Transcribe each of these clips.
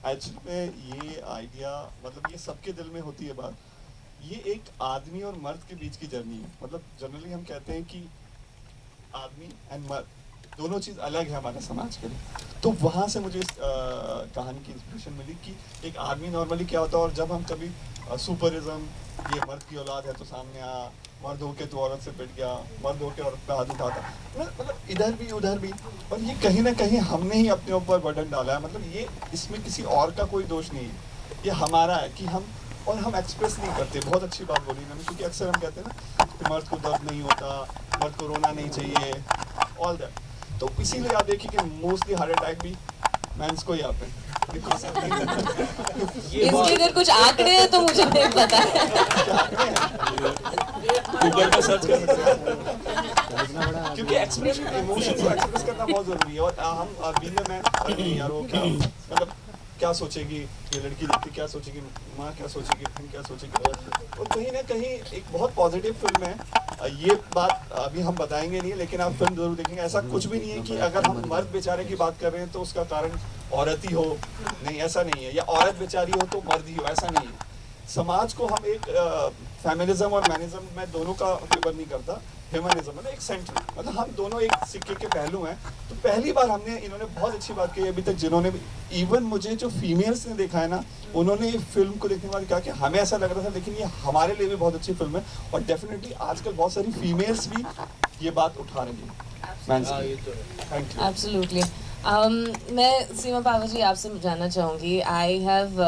Actually में ये idea मतलब ये सबके दिल में होती है बात, ये एक आदमी और मर्द के बीच की जर्नी है। मतलब जनरली हम कहते हैं कि आदमी एंड मर्द दोनों चीज़ अलग है हमारे समाज के लिए। तो वहाँ से मुझे इस कहानी की इंस्पिरेशन मिली कि एक आदमी नॉर्मली क्या होता है, और जब हम कभी सुपरिज्म, ये मर्द की औलाद है तो सामने आ, मर्द होके तो औरत से पिट गया, मर्द होके औरत पे हाथ उठाता, मतलब इधर भी उधर भी। और ये कहीं ना कहीं हमने ही अपने ऊपर बर्डन डाला है। मतलब ये इसमें किसी और का कोई दोष नहीं है, ये हमारा है कि हम एक्सप्रेस नहीं करते। बहुत अच्छी बात बोली इन्होंने, क्योंकि अक्सर हम कहते हैं ना कि मर्द को दर्द नहीं होता, मर्द को रोना नहीं चाहिए, ऑल दैट। तो इसीलिए आप देखिए कि मोस्टली हार्ट अटैक भी मेंस को ही आते हैं। इसके अगर कुछ आंकड़े हैं तो मुझे नहीं पता है। गूगल पे सर्च कर सकते हैं, क्योंकि एक्सप्रेशन, इमोशन को एक्सप्रेस करना बहुत जरूरी है। और हम बीइंग अ मैन, यार वो क्या मतलब क्या सोचेगी ये लड़की देखती, क्या सोचेगी माँ, क्या सोचेगी बहन, क्या सोचेगी। और कहीं ना कहीं एक बहुत पॉजिटिव फिल्म है। ये बात अभी हम बताएंगे नहीं, लेकिन आप फिल्म जरूर देखेंगे। ऐसा कुछ भी नहीं है कि अगर हम मर्द बेचारे की बात कर रहे हैं तो उसका कारण औरत ही हो, नहीं ऐसा नहीं है, या औरत बेचारी हो तो मर्द ही हो, ऐसा नहीं है। समाज को हम एक फेमिनिज्म और मैनिज्म में दोनों का फेवर नहीं करता। ह्यूमनिज्म मतलब एक सेंटर, मतलब हम दोनों एक सिक्के के पहलू हैं। तो पहली बार हमने, इन्होंने बहुत अच्छी बात कही अभी तक, जिन्होंने भी, इवन मुझे जो फीमेल्स ने देखा है ना, उन्होंने फिल्म को देखने के बाद कहा कि हमें ऐसा लग रहा था, लेकिन ये हमारे लिए भी बहुत अच्छी फिल्म है। और डेफिनेटली आजकल बहुत सारी फीमेल्स भी ये बात उठा रही है। Thank you. एब्सोल्युटली। मैं सीमा पावर जी आपसे जानना चाहूँगी, I have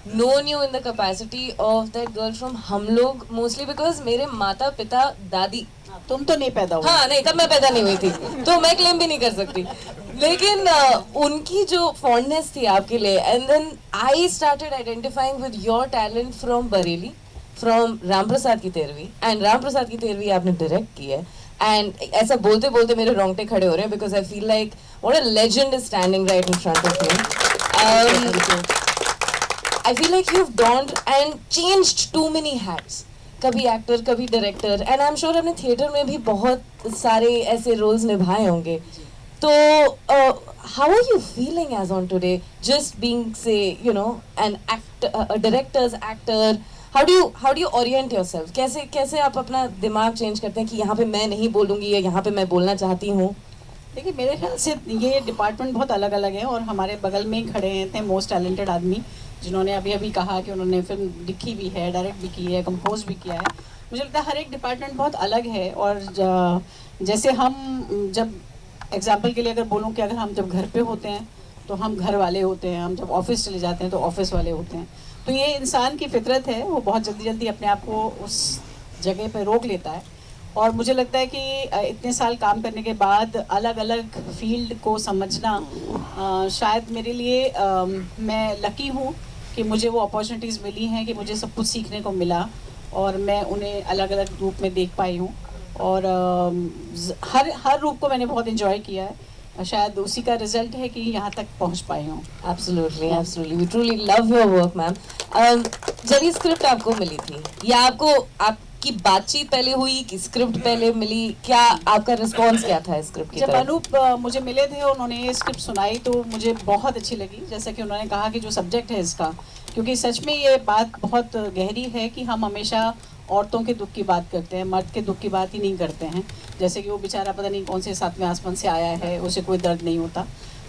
known you in the capacity of that girl from हम लोग, मोस्टली बिकॉज मेरे माता पिता दादी, तुम तो नहीं पैदा हुई। हाँ नहीं तब मैं पैदा नहीं हुई थी, तो मैं क्लेम भी नहीं कर सकती, लेकिन उनकी जो फॉन्डनेस थी आपके लिए, and then I started identifying with your talent from Bareilly, from Ram Prasad ki Tehrvi, and Ram Prasad ki तेरहवीं आपने डायरेक्ट की है। एंड ऐसा बोलते बोलते मेरे रोंगटे खड़े हो रहे हैं, because I feel like what a legend is standing right in front of me. I feel like you've donned and changed too many hats. कभी एक्टर, कभी director, and I am sure अपने थिएटर में भी बहुत सारे ऐसे roles निभाए होंगे। तो how are you feeling as on today, just being say you know an actor, directors actor? How do you orient yourself? कैसे कैसे आप अपना दिमाग चेंज करते हैं कि यहाँ पे मैं नहीं बोलूँगी या यहाँ पे मैं बोलना चाहती हूँ? देखिए, मेरे ख्याल से ये डिपार्टमेंट बहुत अलग अलग है, और हमारे बगल में ही खड़े थे मोस्ट टैलेंटेड आदमी, जिन्होंने अभी अभी कहा कि उन्होंने फिल्म लिखी भी है, डायरेक्ट भी की है, कंपोज भी किया है। मुझे लगता है हर एक डिपार्टमेंट बहुत अलग है। और जैसे हम जब एग्जाम्पल के लिए अगर बोलूँ कि अगर हम जब घर पे होते हैं तो हम घर वाले होते हैं, हम जब ऑफिस चले जाते हैं तो ऑफिस वाले होते हैं। तो ये इंसान की फितरत है, वो बहुत जल्दी जल्दी अपने आप को उस जगह पर रोक लेता है। और मुझे लगता है कि इतने साल काम करने के बाद अलग अलग फील्ड को समझना शायद मेरे लिए, मैं लकी हूँ कि मुझे वो अपॉर्चुनिटीज़ मिली हैं, कि मुझे सब कुछ सीखने को मिला और मैं उन्हें अलग अलग रूप में देख पाई हूँ। और हर रूप को मैंने बहुत इन्जॉय किया है। शायद उसी का रिजल्ट है कि यहाँ तक पहुँच पाई हूँ। Absolutely, absolutely. We truly love your work, ma'am. जब ये स्क्रिप्ट आपको मिली थी, या आपको आपकी बातचीत पहले हुई कि स्क्रिप्ट पहले मिली, क्या आपका रिस्पॉन्स क्या था स्क्रिप्ट की जब तरफ? अनूप मुझे मिले थे, उन्होंने ये स्क्रिप्ट सुनाई तो मुझे बहुत अच्छी लगी। जैसा कि उन्होंने कहा कि जो सब्जेक्ट है इसका, क्योंकि सच में ये बात बहुत गहरी है कि हम हमेशा औरतों के दुख की बात करते हैं, मर्द के दुख की बात ही नहीं करते हैं। जैसे कि वो बेचारा पता नहीं कौन से सातवें आसमान से आया है, उसे कोई दर्द नहीं होता,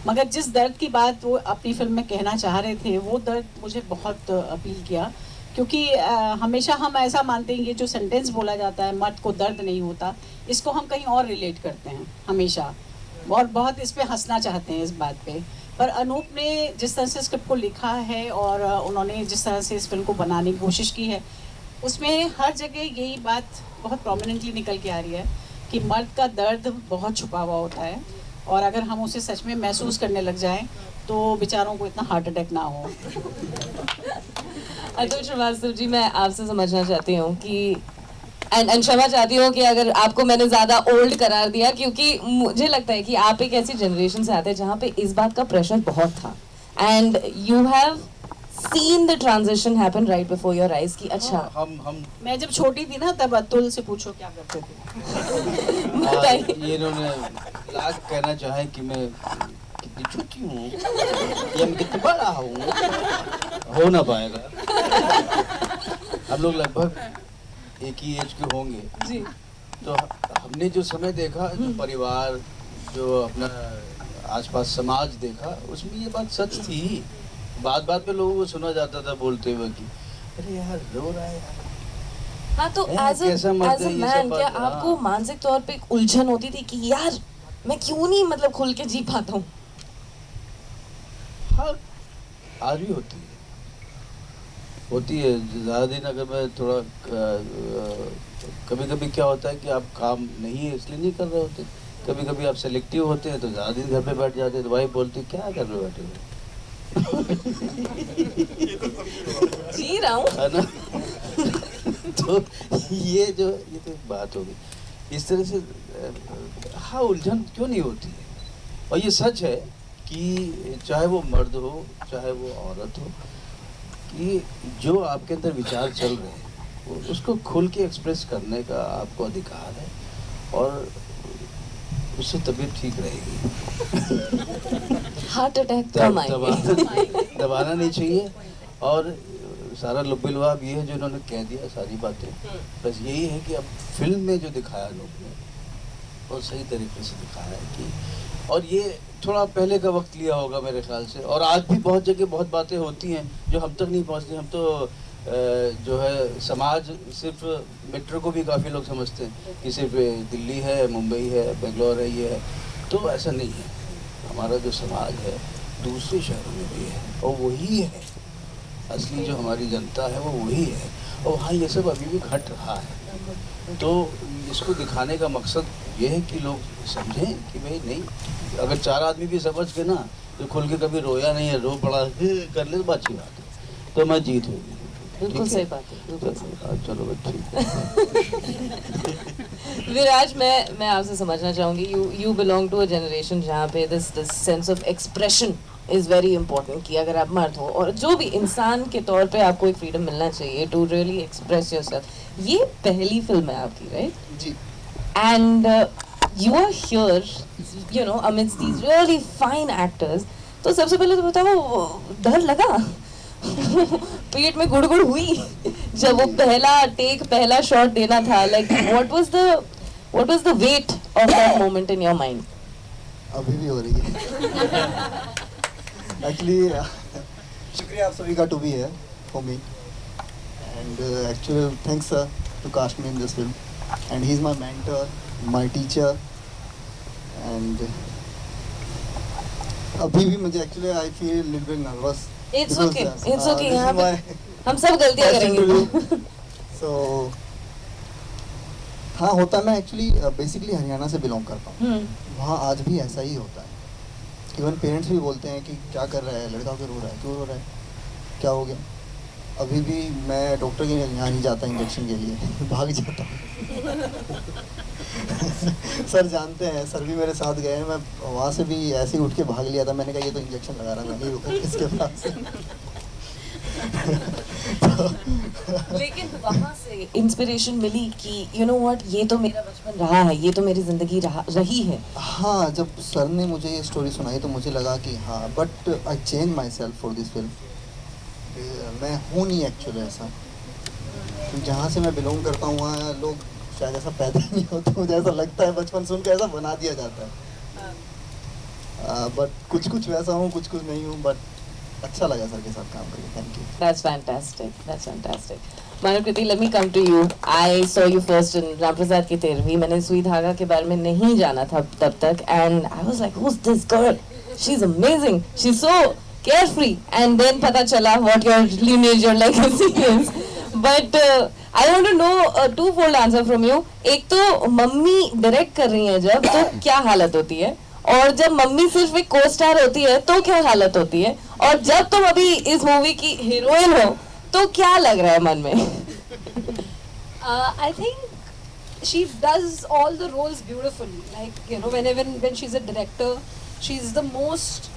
मगर जिस दर्द की बात वो अपनी फिल्म में कहना चाह रहे थे, वो दर्द मुझे बहुत अपील किया। क्योंकि हमेशा हम ऐसा मानते हैं, ये जो सेंटेंस बोला जाता है मर्द को दर्द नहीं होता, इसको हम कहीं और रिलेट करते हैं हमेशा, और बहुत इस पर हंसना चाहते हैं इस बात पे। पर अनूप ने जिस तरह से स्क्रिप्ट को लिखा है और उन्होंने जिस तरह से इस फिल्म को बनाने की कोशिश की है, उसमें हर जगह यही बात बहुत प्रोमिनेंटली निकल के आ रही है कि मर्द का दर्द बहुत छुपा हुआ होता है, और अगर हम उसे सच में महसूस करने लग जाएं तो बेचारों को इतना हार्ट अटैक ना हो। अतुल श्रीवास्तव जी, मैं आपसे समझना चाहती हूँ कि एंड क्षमा चाहती हूँ कि अगर आपको मैंने ज़्यादा ओल्ड करार दिया, क्योंकि मुझे लगता है कि आप एक ऐसी जनरेशन से आते हैं जहाँ पे इस बात का प्रेशर बहुत था, and you have seen the transition happen right before your eyes कि अच्छा हम मैं जब छोटी थी ना, तब अतुल से पूछो क्या करते थे। बताइए। ये इन्होंने लाख कहना चाहे कि मैं ये छोटी हूँ, ये मैं कितना बड़ा हूँ, हो ना पाएगा। हम लोग लगभग एक ही एज के होंगे जी। तो हमने जो समय देखा, जो परिवार, जो अपना आसपास समाज देखा, उसमें ये बात सच थी। बात बात में लोगों को सुना जाता था बोलते हुए कि अरे यार रो रहा है यार। हाँ, तो एज कैसा मर्द अ है, ये मैन सब क्या बात, आपको हाँ। मानसिक तौर पे एक उलझन होती थी कि यार मैं क्यों नहीं मतलब खुल के जी पाता हूँ? हाँ, आज भी होती है। ज़्यादा दिन अगर मैं थोड़ा कभी कभी क्या होता है कि आप काम नहीं है इसलिए नहीं कर रहे होते, कभी कभी आप सेलेक्टिव होते हैं तो ज़्यादा दिन घर पे बैठ जाते हैं, तो वाइफ बोलती क्या कर रहे हो बैठे हुए, जी रहा हूँ। है ना। तो ये तो एक बात हो गई इस तरह से। हाँ, उलझन क्यों नहीं होती है। और ये सच है कि चाहे वो मर्द हो चाहे वो औरत हो, कि जो आपके अंदर विचार चल रहे हैं उसको खुल के एक्सप्रेस करने का आपको अधिकार है, और उससे तबीयत ठीक रहेगी। हार्ट अटैक कम आएंगे। दबाना नहीं चाहिए। और सारा लुब्बिलवाब ये है जो इन्होंने कह दिया सारी बातें, बस यही है कि अब फिल्म में जो दिखाया लोग ने बहुत सही तरीके से दिखाया है कि, और ये थोड़ा पहले का वक्त लिया होगा मेरे ख्याल से, और आज भी बहुत जगह बहुत बातें होती हैं जो हम तक नहीं पहुंचती। हम तो जो है समाज सिर्फ मेट्रो को भी काफ़ी लोग समझते हैं कि सिर्फ दिल्ली है, मुंबई है, बेंगलोर है, ये है, तो ऐसा नहीं है। हमारा जो समाज है दूसरे शहरों में भी है, और वही है असली जो हमारी जनता है, वो वही है। और हाँ, ये सब अभी भी घट रहा है, तो इसको दिखाने का मकसद ये है कि लोग समझें कि भाई नहीं, अगर चार आदमी भी समझ के ना तो खुल के कभी रोया नहीं है, रो पड़ा कर ले तो अच्छी बात है, तो मैं जीत होगी। बिल्कुल सही बात है, बिल्कुल सही। चलो भाई ठीक। विराज, मैं आपसे समझना चाहूंगी, you belong to a generation जहाँ पे this sense of expression is very important, कि अगर आप मर्द हो और जो भी इंसान के तौर पे आपको एक फ्रीडम मिलना चाहिए टू रियली एक्सप्रेस योरसेल्फ। ये पहली फिल्म है आपकी, राइट? जी। And you are here, you know, amidst these really fine actors. तो सबसे पहले तो बताओ, डर लगा? पेट में गुड़गुड़ हुई जब वो पहला शॉट देना था? Like what was the weight of that moment in your mind? अभी भी हो रही है एक्चुअली। शुक्रिया आप सभी का to be here for me, and actually thanks to cast me in this film, and he is my mentor, my teacher, and अभी भी मुझे actually I feel little bit nervous. It's okay, यहाँ पे हम सब गलतियाँ करेंगे। सो हाँ, होता है। मैं एक्चुअली बेसिकली हरियाणा से बिलोंग करता हूँ। वहाँ आज भी ऐसा ही होता है। इवन पेरेंट्स भी बोलते हैं कि क्या कर रहा है लड़का, क्यों रो रहा है, क्यों रो रहा है, क्या हो गया। अभी भी मैं डॉक्टर के यहाँ नहीं जाता इंजेक्शन के लिए, भाग जाता हूँ। सर जानते हैं, सर भी मेरे साथ गए हैं, मैं वहाँ से भी ऐसे ही उठ के भाग लिया था। मैंने कहा ये तो इंजेक्शन लगा रहा, मैं नहीं रुका इसके पास। लेकिन वहाँ से इंस्पिरेशन मिली कि यू नो व्हाट, ये तो मेरा बचपन रहा है, ये तो मेरी जिंदगी रही है। हाँ, जब सर ने मुझे ये स्टोरी सुनाई तो मुझे लगा कि हाँ, but I change my self for this film. मैं हूँ नहीं एक्चुअली ऐसा, जहाँ से मैं बिलोंग करता हूँ वहाँ लोग शायद ऐसा पैदा ही नहीं होता। मुझे ऐसा लगता है, बचपन सुन के ऐसा बना दिया जाता है। बट कुछ वैसा हूँ, कुछ नहीं हूँ, बट अच्छा लगा सर के साथ काम करके। Thank you. That's fantastic. That's fantastic. Manukriti, let me come to you. I saw you first in Ramprasad की 13वीं। मैंने सुई धागा के बारे में नहीं जाना था तब तक, and I was like, who's this girl? She's amazing. She's so carefree. And then पता चला what your lineage, your legacy is. But I want to know a two-fold answer from you. एक तो मम्मी डायरेक्ट कर रही है जब, तो क्या हालत होती है? और जब मम्मी सिर्फ एक को स्टार होती है तो क्या हालत होती है? और जब तुम अभी इस मूवी की हीरोइन हो तो क्या लग रहा है मन में? I think she does all the roles beautifully. Like, you know, when she's a director, she's the most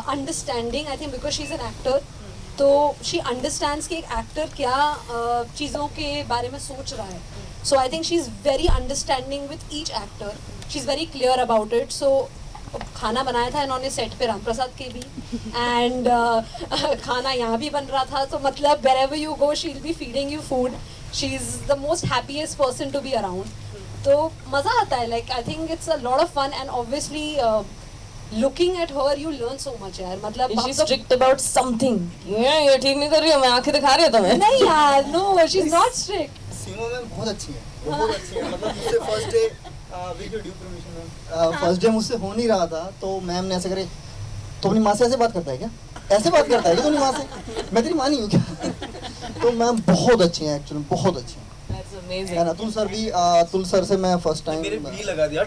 understanding. I think because she's an actor, तो she understands कि एक actor क्या चीज़ों के बारे में सोच रहा है. So I think she's very understanding with each actor. She's very clear about it. So खाना बनाया था इन्होंने सेट पे रामप्रसाद के भी, एंड खाना यहाँ भी बन रहा था, तो मतलब wherever you go she'll be feeding you food. She is the most happiest person to be around. तो मज़ा आता है, like I think it's a lot of fun, and obviously looking at her you learn so much यार, मतलब Is she हम तो- strict about something? ये ठीक नहीं कर रही हो, मैं आंखें दिखा रही हूँ तुम्हें। नहीं यार, no, she's not strict. Seema ma'am बहुत अच्छी है, बहुत अच्छी है। मतलब मुझसे फर्स्ट डे फर्स्ट डे मुझसे हो नहीं रहा था, तो मैम ने ऐसे करे, तो अपनी माँ से ऐसे बात करता है क्या? ऐसे बात करता है क्या अपनी माँ से? मैं तेरी माँ नहीं हूँ क्या? तो मैम बहुत अच्छी हैं, एक्चुअली बहुत अच्छी हैं। That's amazing. And Atul sir भी, अतुल सर से मैं फर्स्ट टाइम मेरे भी लगा दिया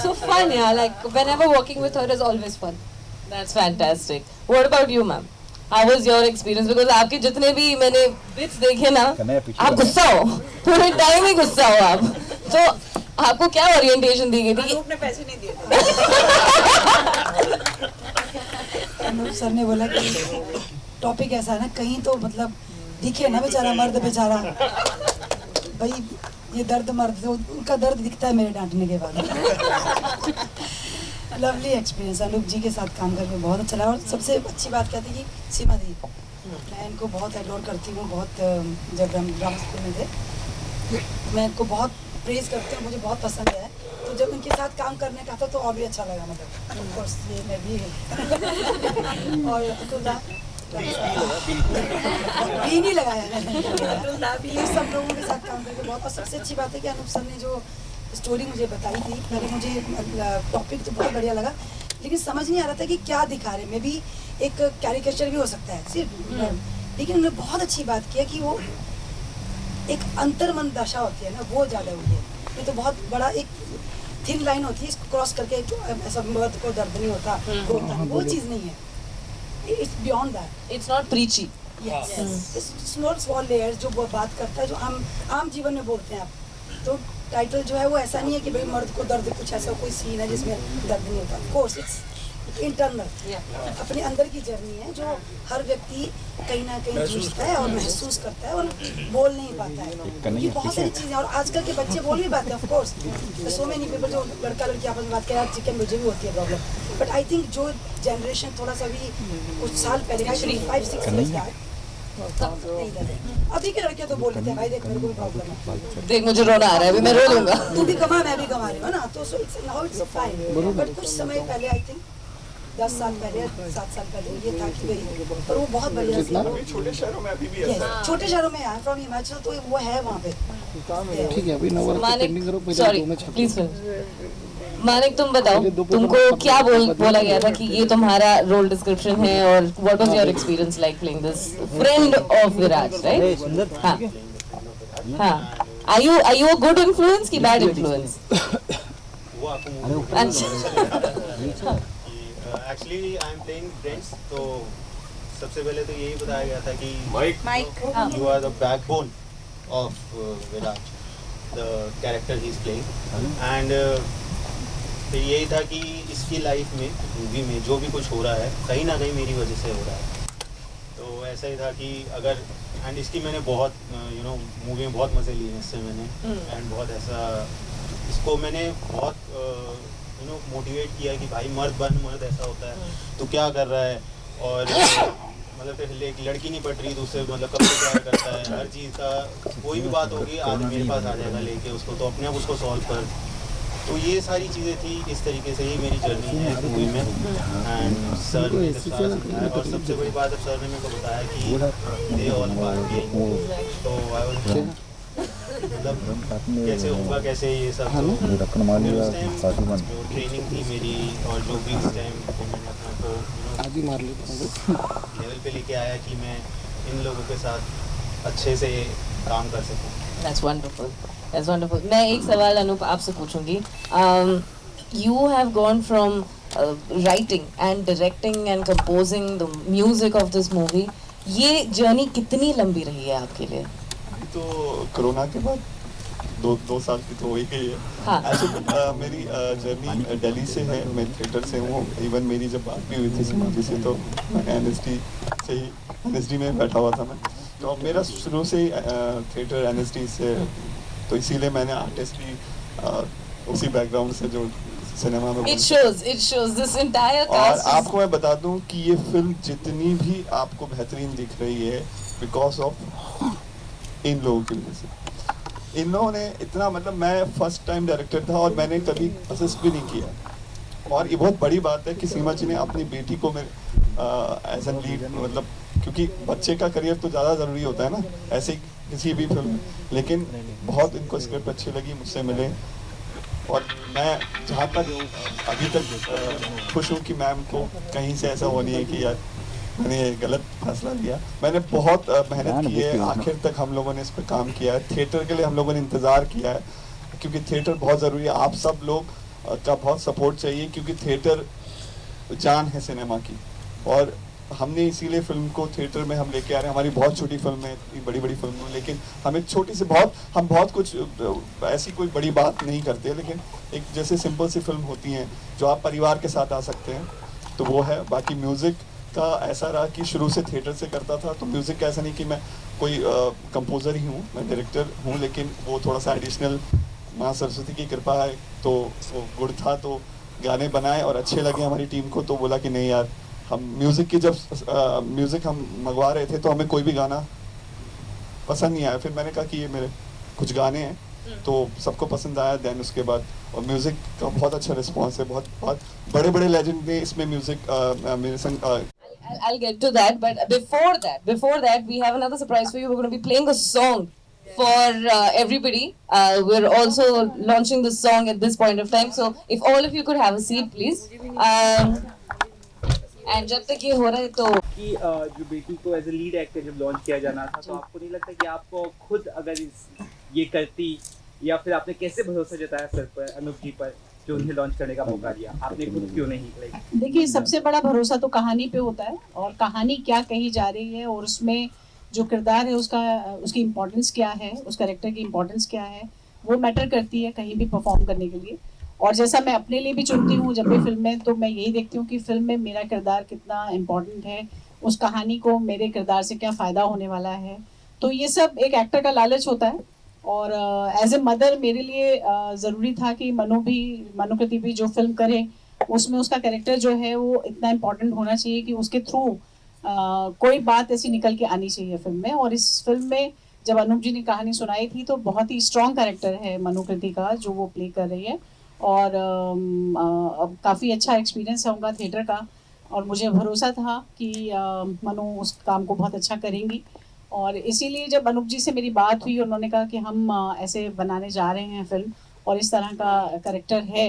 So fun yeah, like whenever working with her is always fun. That's fantastic. What about you, ma'am? How was your experience? Because आपके जितने भी मैंने bits देखे ना, आप गुस्सा हो, पूरे टाइम ही गुस्सा हो आप। तो आपको क्या ओरिएंटेशन दी गई थी? अनूप ने पैसे नहीं दिए थे। अनूप सर ने बोला कि टॉपिक ऐसा है ना, कहीं तो मतलब दिखे ना बेचारा मर्द बेचारा, भाई ये दर्द मर्द, तो उनका दर्द दिखता है मेरे डांटने के बाद। लवली एक्सपीरियंस, अनूप जी के साथ काम करके बहुत अच्छा लगा। और सबसे अच्छी बात क्या थी कि सीमा दी, मैं इनको बहुत एडोर करती हूँ, बहुत जब हम ड्रामा स्कूल में थे मैं इनको बहुत प्रेज करती हूँ, मुझे बहुत पसंद है। तो जब इनके साथ काम करने का था तो और भी अच्छा लगा, मतलब ऑफ कोर्स ये मैं भी और अतुल भी नहीं लगाया मैंने, ये सब लोगों के साथ काम करके बहुत। और सबसे अच्छी बात है कि अनूप सर ने जो स्टोरी मुझे बताई थी, पहले मुझे टॉपिक तो बहुत बढ़िया लगा, लेकिन समझ नहीं आ रहा था कि क्या दिखा रहे। मे भी एक कैरिकेचर भी हो सकता है सिर्फ, लेकिन उन्होंने बहुत अच्छी बात किया कि वो एक अंतर्मन दशा होती है ना, वो ज़्यादा हुई है। ये तो बहुत बड़ा एक थिन लाइन होती है, इसको क्रॉस करके ऐसा मर्द को दर्द नहीं होता, वो चीज़ नहीं है। It's beyond that, It's not preachy. It's not small layers जो वो बात करता है, जो आम जीवन में बोलते हैं आप। तो टाइटल जो है वो ऐसा नहीं है कि भाई मर्द को दर्द, कुछ ऐसा कोई सीन है जिसमें दर्द नहीं होता। ऑफ कोर्स इट्स इंटरनल, अपने अंदर की जर्नी है जो हर व्यक्ति कहीं ना कहीं जूझता है और महसूस करता है और बोल नहीं पाता है। ये बहुत सारी चीज़ें, और आजकल के बच्चे बोल भी पाते हैं। Of course so many people जो लड़का लड़की आपस में बात करें, चिकन मुझे भी होती है प्रॉब्लम, बट आई थिंक जो जनरेशन थोड़ा सा भी कुछ साल पहले 5-6 years का अभी के लड़के तो बोल लेते हैं भाई देख मेरे को भी प्रॉब्लम है, देख मुझे रोना आ रहा है, अभी मैं रो दूंगा। तू भी कमा मैं भी कमा रही हूँ ना, तो so it's now it's fine. But कुछ समय पहले आई थिंक 10 साल पहले 7 साल पहले ये था कि भाई, पर वो बहुत बढ़िया सी अभी छोटे शहरों में अभी भी ऐसा है। छोटे शहरों में है, फ्रॉम हिमाचल, तो वो है वहाँ पे। ठीक है, अभी मानिक, सॉरी प्लीज मानिक तुम बताओ, तुमको क्या बोला गया था कि ये तुम्हारा रोल डिस्क्रिप्शन है, और what was your experience like playing this friend of Viraj, right? हाँ हाँ, are you a good influence की बैड इन्फ्लुएंस? वो आपको actually I am playing friends, तो सबसे पहले तो यही बताया गया था कि Mike you are the backbone of Viraj, the character ही इज प्लेइंग, एंड फिर यही था कि इसकी लाइफ में, मूवी में जो भी कुछ हो रहा है कहीं ना कहीं मेरी वजह से हो रहा है। तो ऐसा ही था कि अगर, एंड इसकी मैंने बहुत मूवी में बहुत मज़े लिए इससे मैंने, एंड बहुत ऐसा इसको मैंने बहुत मोटिवेट किया कि भाई मर्द बन, मर्द ऐसा होता है, तो क्या कर रहा है, और मतलब एक लड़की नहीं पट रही तो उससे मतलब कब से प्यार करता है, हर चीज़ का कोई भी बात होगी आज मेरे पास आ जाएगा लेके उसको, तो अपने आप उसको सॉल्व कर। तो ये सारी चीज़ें थी, इस तरीके से ही मेरी जर्नी है मूवी में। एंड सर ने जब सारा समझाया, और सबसे बड़ी बात अब सर ने मेरे को बताया कि दे ऑल पार्ट, तो आई वाज मतलब कैसे होगा, कैसे ये सब, तो ट्रेनिंग थी मेरी, और जो भी उस टाइम मैंने अपने को लेवल पे लेके आया कि मैं इन लोगों के साथ अच्छे से काम कर सकूं। That's wonderful. That's wonderful. मैं एक सवाल अनूप आपसे पूछूंगी. You have gone from writing and directing and composing the music of this movie. ये जर्नी कितनी लंबी रही है आपके लिए? तो कोरोना के बाद 2 साल की तो हो ही गई है। हाँ. मेरी जर्नी दिल्ली से है, मैं थिएटर से हूँ। इवन मेरी जब बात भी हुई थी सीमा जी से, तो एनएसडी से ही, एनएसडी में बैठा हुआ था मैं, तो मेरा शुरू से ही थिएटर एनएसडी से तो इसीलिए मैंने आर्टिस्ट भी उसी बैकग्राउंड से जो सिनेमा में It shows this entire और cast is- आपको मैं बता दूं कि ये फिल्म जितनी भी आपको बेहतरीन दिख रही है बिकॉज ऑफ इन लोगों की वजह से। इन लोगों ने इतना मतलब मैं फर्स्ट टाइम डायरेक्टर था और मैंने कभी असिस्ट भी नहीं किया और ये बहुत बड़ी बात है कि सीमा जी ने अपनी बेटी को मेरे एज एन लीड मतलब क्योंकि बच्चे का करियर तो ज़्यादा ज़रूरी होता है ना ऐसे ही किसी भी फिल्म में, लेकिन बहुत इनको स्क्रिप्ट अच्छी लगी, मुझसे मिले और मैं जहाँ तक अभी तक खुश हूँ कि मैम को कहीं से ऐसा हो नहीं है कि यार मैंने ये गलत फैसला लिया। मैंने बहुत मेहनत की है, आखिर तक हम लोगों ने इस पर काम किया है। थिएटर के लिए हम लोगों ने इंतज़ार किया है क्योंकि थिएटर बहुत ज़रूरी है। आप सब लोग का बहुत सपोर्ट चाहिए क्योंकि थिएटर जान है सिनेमा की और हमने इसीलिए फिल्म को थिएटर में हम लेके आ रहे हैं। हमारी बहुत छोटी फिल्म है, इतनी बड़ी बड़ी फिल्म है, लेकिन हम एक छोटी सी हम बहुत कुछ ऐसी कोई बड़ी बात नहीं करते, लेकिन एक जैसे सिंपल सी फिल्म होती हैं जो आप परिवार के साथ आ सकते हैं तो वो है। बाकी म्यूज़िक का ऐसा रहा कि शुरू से थिएटर से करता था तो म्यूज़िक का ऐसा नहीं कि मैं कोई कंपोज़र ही हूँ, मैं डायरेक्टर हूँ, लेकिन वो थोड़ा सा एडिशनल माँ सरस्वती की कृपा है तो वो गुड़ था तो गाने बनाए और अच्छे लगे हमारी टीम को। तो बोला कि नहीं यार हम म्यूज़िक की जब म्यूज़िक हम मंगवा रहे थे तो हमें कोई भी गाना पसंद नहीं आया। फिर मैंने कहा कि ये मेरे कुछ गाने हैं तो सबको पसंद आया। देन उसके बाद और म्यूज़िक का बहुत अच्छा रिस्पॉन्स है, बहुत बड़े बड़े लेजेंड ने इसमें म्यूज़िक मेरे संग I'll get to that, but before that, we have another surprise for you. We're going to be playing a song for everybody. We're also launching the song at this point of time. So, if all of you could have a seat, please. And जब तक ये हो रहा है तो कि जो बेटी को एज ए लीड एक्टर जब लॉन्च किया जाना था तो आपको नहीं लगता कि आपको खुद अगर ये करती या फिर आपने कैसे भरोसा जताया सर पर, अनूप जी पर, जो उन्हें लॉन्च करने का मौका दिया, आपने खुद क्यों नहीं? देखिए, सबसे बड़ा भरोसा तो कहानी पे होता है और कहानी क्या कही जा रही है और उसमें जो किरदार है उसकी इम्पोर्टेंस क्या है, उस कैरेक्टर की इम्पोर्टेंस क्या है, वो मैटर करती है कहीं भी परफॉर्म करने के लिए। और जैसा मैं अपने लिए भी चुनती हूँ जब भी फिल्म में, तो मैं यही देखती हूँ कि फिल्म में मेरा किरदार कितना इम्पोर्टेंट है, उस कहानी को मेरे किरदार से क्या फ़ायदा होने वाला है। तो ये सब एक एक्टर का लालच होता है और एज ए मदर मेरे लिए ज़रूरी था कि मनुकृति भी जो फिल्म करे उसमें उसका कैरेक्टर जो है वो इतना इम्पोर्टेंट होना चाहिए कि उसके थ्रू कोई बात ऐसी निकल के आनी चाहिए फिल्म में। और इस फिल्म में जब अनूप जी ने कहानी सुनाई थी तो बहुत ही स्ट्रॉन्ग कैरेक्टर है मनुकृति का जो वो प्ले कर रही है और काफ़ी अच्छा एक्सपीरियंस है उनका थिएटर का और मुझे भरोसा था कि मनु उस काम को बहुत अच्छा करेंगी। और इसीलिए जब अनूप जी से मेरी बात हुई, उन्होंने कहा कि हम ऐसे बनाने जा रहे हैं फिल्म और इस तरह का कैरेक्टर है,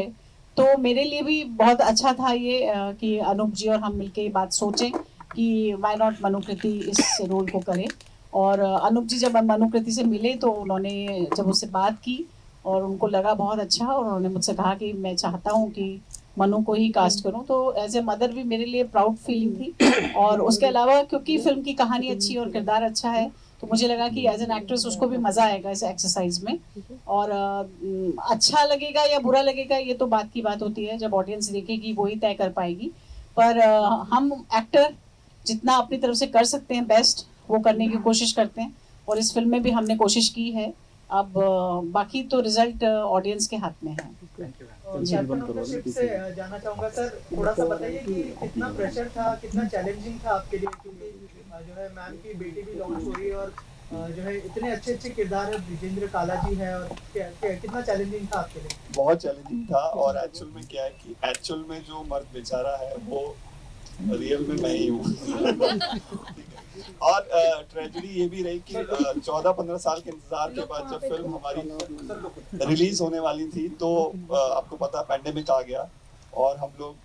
तो मेरे लिए भी बहुत अच्छा था ये कि अनूप जी और हम मिलके ये बात सोचें कि व्हाई नॉट मनुकृति इस रोल को करे। और अनूप जी जब मनुकृति से मिले तो उन्होंने जब उससे बात की और उनको लगा बहुत अच्छा और उन्होंने मुझसे कहा कि मैं चाहता हूँ कि मनु को ही कास्ट करूँ, तो एज ए मदर भी मेरे लिए प्राउड फीलिंग थी। और उसके अलावा क्योंकि फिल्म की कहानी अच्छी और किरदार अच्छा है तो मुझे लगा कि एज एन एक्ट्रेस उसको भी मज़ा आएगा इस एक्सरसाइज में। और अच्छा लगेगा या बुरा लगेगा ये तो बात की बात होती है, जब ऑडियंस देखेगी वो ही तय कर पाएगी। पर हम एक्टर जितना अपनी तरफ से कर सकते हैं बेस्ट वो करने की कोशिश करते हैं और इस फिल्म में भी हमने कोशिश की है। अब बाकी तो रिजल्ट ऑडियंस के हाथ में है। से जानना चाहूँगा सर, थोड़ा सा बताइए कि कितना प्रेशर था, कितना चैलेंजिंग था आपके लिए, क्योंकि जो है मैम की बेटी भी लॉन्च हो रही है और जो है इतने अच्छे अच्छे किरदार है, ब्रिजेंद्र काला जी है, और कितना चैलेंजिंग था आपके लिए? बहुत चैलेंजिंग था और एक्चुअल में क्या है कि एक्चुअल में जो मर्द बेचारा है वो रियल में मैं ही हूँ। और ट्रेजेडी ये भी रही कि 14-15 साल के इंतजार के बाद जब फिल्म हमारी रिलीज होने वाली थी तो आपको पता पैंडेमिक आ गया और हम लोग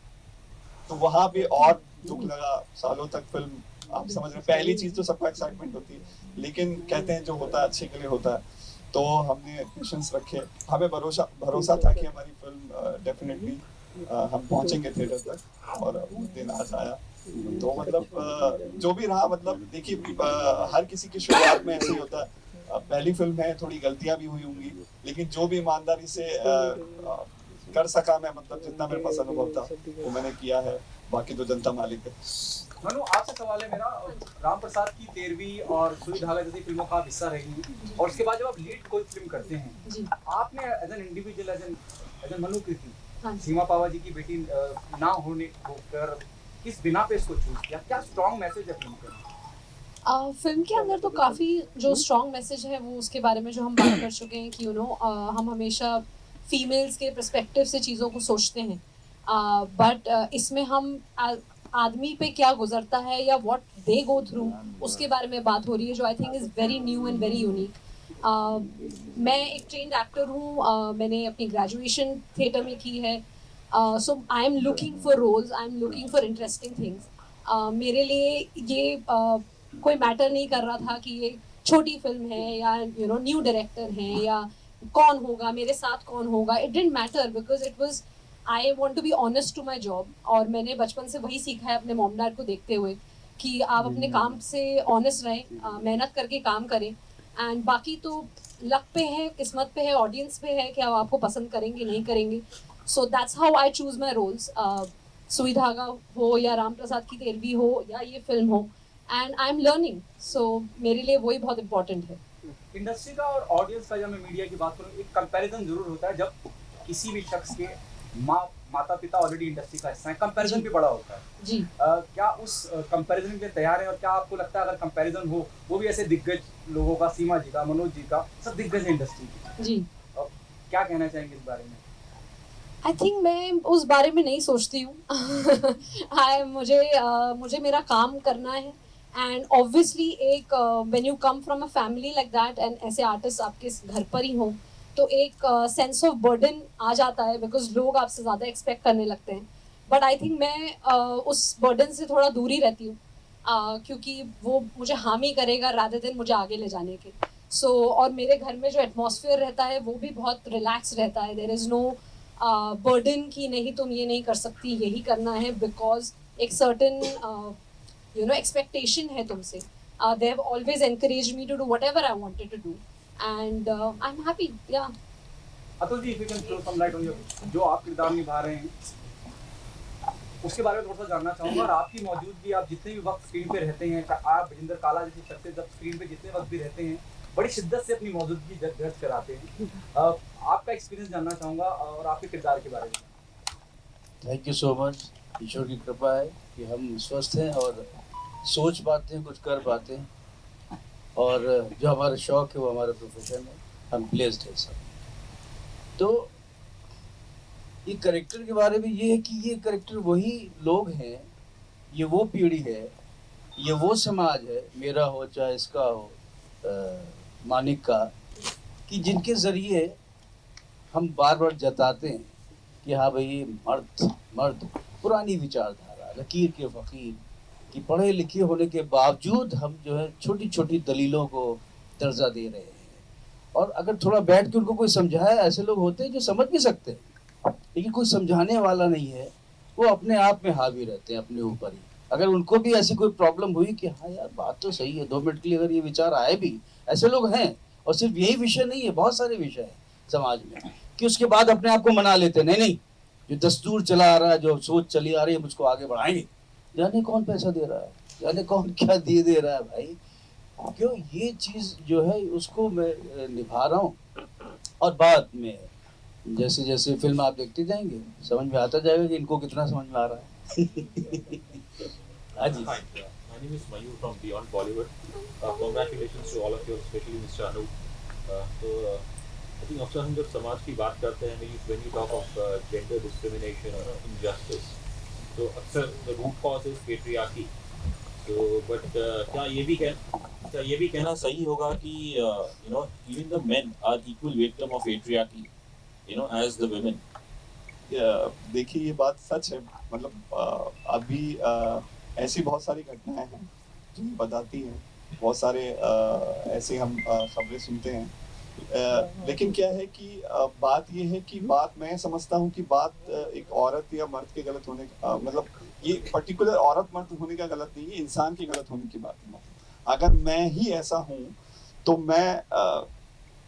तो वहाँ पे और दुख लगा। सालों तक फिल्म आप समझ रहे, पहली चीज तो सबको एक्साइटमेंट होती है, लेकिन कहते हैं जो होता है अच्छे के लिए होता है। तो हमने पेशेंस रखे, हमें भरोसा था कि हमारी फिल्म डेफिनेटली हम पहुंचेंगे थिएटर तक और वो दिन आज आया। तो मतलब जो भी रहा, मतलब देखिए हर किसी की शुरुआत में ऐसे ही होता है। पहली फिल्म है, थोड़ी गलतियां भी हुई होंगी, लेकिन जो भी ईमानदारी से कर सका मैं, मतलब जितना मेरे पास अनुभव था वो मैंने किया है। बाकी तो जनता मालिक है। मनु, आपसे सवाल है मेरा। राम प्रसाद की 13वीं और सुई धागा जैसी फिल्मों का आप हिस्सा रही हैं, और उसके बाद जब आप लीड कोई फिल्म करते हैं जी। आपने as an individual, as an मनु कृति, हाँ। सीमा पावा जी की बेटी ना होने होकर किस बिना पे इसको चूज किया? क्या स्ट्रॉन्ग मैसेज है फिल्म के? फिल्म के अंदर तो काफ़ी जो स्ट्रॉन्ग मैसेज है वो उसके बारे में जो हम बात कर चुके हैं कि हम हमेशा फीमेल्स के पर्सपेक्टिव से चीज़ों को सोचते हैं, बट इसमें हम आदमी पे क्या गुजरता है या व्हाट दे गो थ्रू उसके बारे में बात हो रही है, जो I think is very new and very unique. मैं एक ट्रेंड एक्टर हूँ, मैंने अपनी ग्रेजुएशन थिएटर में की है, so I am looking for roles, I am looking for interesting things. मेरे लिए ये कोई मैटर नहीं कर रहा था कि ये छोटी फिल्म है या न्यू डायरेक्टर हैं या कौन होगा मेरे साथ, कौन होगा, it didn't matter because it was I want to be honest to my job. और मैंने बचपन से वही सीखा है अपने मॉम डैड को देखते हुए कि आप अपने काम से ऑनेस्ट रहें, मेहनत करके काम करें, एंड बाकी तो लक पे है, किस्मत पे है, ऑडियंस पे है कि आप आपको पसंद करेंगे नहीं करेंगे। So that's how I choose my roles, सुई धागा हो या राम प्रसाद की 13वीं हो या ये फिल्म हो, एंड आई एम लर्निंग, सो मेरे लिए वही बहुत इंपॉर्टेंट है। इंडस्ट्री का और ऑडियंस का, जब मैं मीडिया की बात करूँ, एक कंपैरिजन जरूर होता है जब किसी भी शख्स के माता पिता ऑलरेडी इंडस्ट्री का हिस्सा है, कंपैरिजन भी बड़ा होता है जी। क्या उस कंपैरिजन के लिए तैयार है, और क्या आपको लगता है अगर कंपैरिजन हो वो भी ऐसे दिग्गज लोगों का, सीमा जी का, मनोज जी का, सब दिग्गज है इंडस्ट्री की जी, क्या कहना चाहेंगे इस बारे में? आई थिंक मैं उस बारे में नहीं सोचती हूँ। मुझे मेरा काम करना है, एंड ऑब्वियसली एक when you come from a family like that and ऐसे आर्टिस्ट आपके घर पर ही हो तो एक सेंस ऑफ बर्डन आ जाता है बिकॉज लोग आपसे ज़्यादा एक्सपेक्ट करने लगते हैं। बट आई थिंक मैं उस बर्डन से थोड़ा दूर ही रहती हूँ, क्योंकि वो मुझे हामी करेगा रादर देन मुझे आगे ले जाने के। और मेरे घर में जो एटमॉस्फेयर रहता है वो भी बहुत रिलैक्स रहता है। देयर इज़ नो बर्डन कि नहीं तुम ये नहीं कर सकती, यही करना है, बिकॉज एक सर्टन एक्सपेक्टेशन है तुमसे। They have always encourage me to do whatever I wanted to do, and I'm happy, yeah. Atul ji, if you can throw some light on जो आप किरदार निभा रहे हैं उसके बारे में थोड़ा सा जानना चाहूँगा, और आपकी मौजूदगी, आप जितने भी वक्त स्क्रीन पे रहते हैं, आप बजिंदर काला जैसी शख्सियत जब स्क्रीन पे जितने वक्त भी रहते हैं बड़ी शिद्दत से अपनी मौजूदगी दर्ज कराते हैं, आपका एक्सपीरियंस जानना चाहूँगा और आपके किरदार के बारे में। Thank you so much. ईश्वर की कृपा है कि हम स्वस्थ हैं और सोच पाते हैं, कुछ कर पाते हैं, और जो हमारा शौक है वो हमारा प्रोफेशन है, हम ब्लेस्ड है सब। तो ये करेक्टर के बारे में ये है कि ये करेक्टर वही लोग हैं, ये वो पीढ़ी है, ये वो समाज है, मेरा हो चाहे इसका हो, मानिक का, कि जिनके ज़रिए हम बार बार जताते हैं कि हाँ भाई ये मर्द पुरानी विचारधारा, लकीर के फ़कीर, कि पढ़े लिखे होने के बावजूद हम जो है छोटी छोटी दलीलों को दर्जा दे रहे हैं। और अगर थोड़ा बैठ के उनको कोई समझाए, ऐसे लोग होते हैं जो समझ भी सकते हैं, लेकिन कोई समझाने वाला नहीं है, वो अपने आप में हावी रहते हैं अपने ऊपर ही। अगर उनको भी ऐसी कोई प्रॉब्लम हुई कि हाँ यार बात तो सही है, 2 मिनट के लिए अगर ये विचार आए भी, ऐसे लोग हैं, और सिर्फ यही विषय नहीं है, बहुत सारे विषय हैं समाज में, कि उसके बाद अपने आप को मना लेते हैं, नहीं जो दस्तूर चला आ रहा है, जो सोच चली आ रही है, मुझको आगे बढ़ाएंगे, जाने कौन पैसा दे रहा है, जाने कौन क्या दे रहा है भाई, क्यों ये चीज़ जो है उसको मैं निभा रहा हूँ। और बाद में जैसे जैसे फिल्म आप देखते जाएंगे समझ में आता जाएगा कि इनको कितना समझ में आ रहा है। हाँ जी। Hi, my name is Mayur from Beyond Bollywood. Congratulations to all of you, especially Mr. Anup. I think अक्सर हम जब समाज की बात करते हैं, when you talk of gender discrimination or injustice, तो अक्सर the root cause is patriarchy. So, but क्या ये भी कहना सही होगा कि even the men are equal victim of patriarchy, as the women. देखिए ये बात सच है, मतलब अभी ऐसी बहुत सारी घटनाएं हैं जो बताती हैं, बहुत सारे ऐसे हम खबरें सुनते हैं, लेकिन क्या है कि बात ये है कि बात मैं समझता हूँ कि बात एक औरत या मर्द के गलत होने का, मतलब ये पर्टिकुलर औरत मर्द होने का गलत नहीं है, इंसान के गलत होने की बात है। अगर मैं ही ऐसा हूँ तो मैं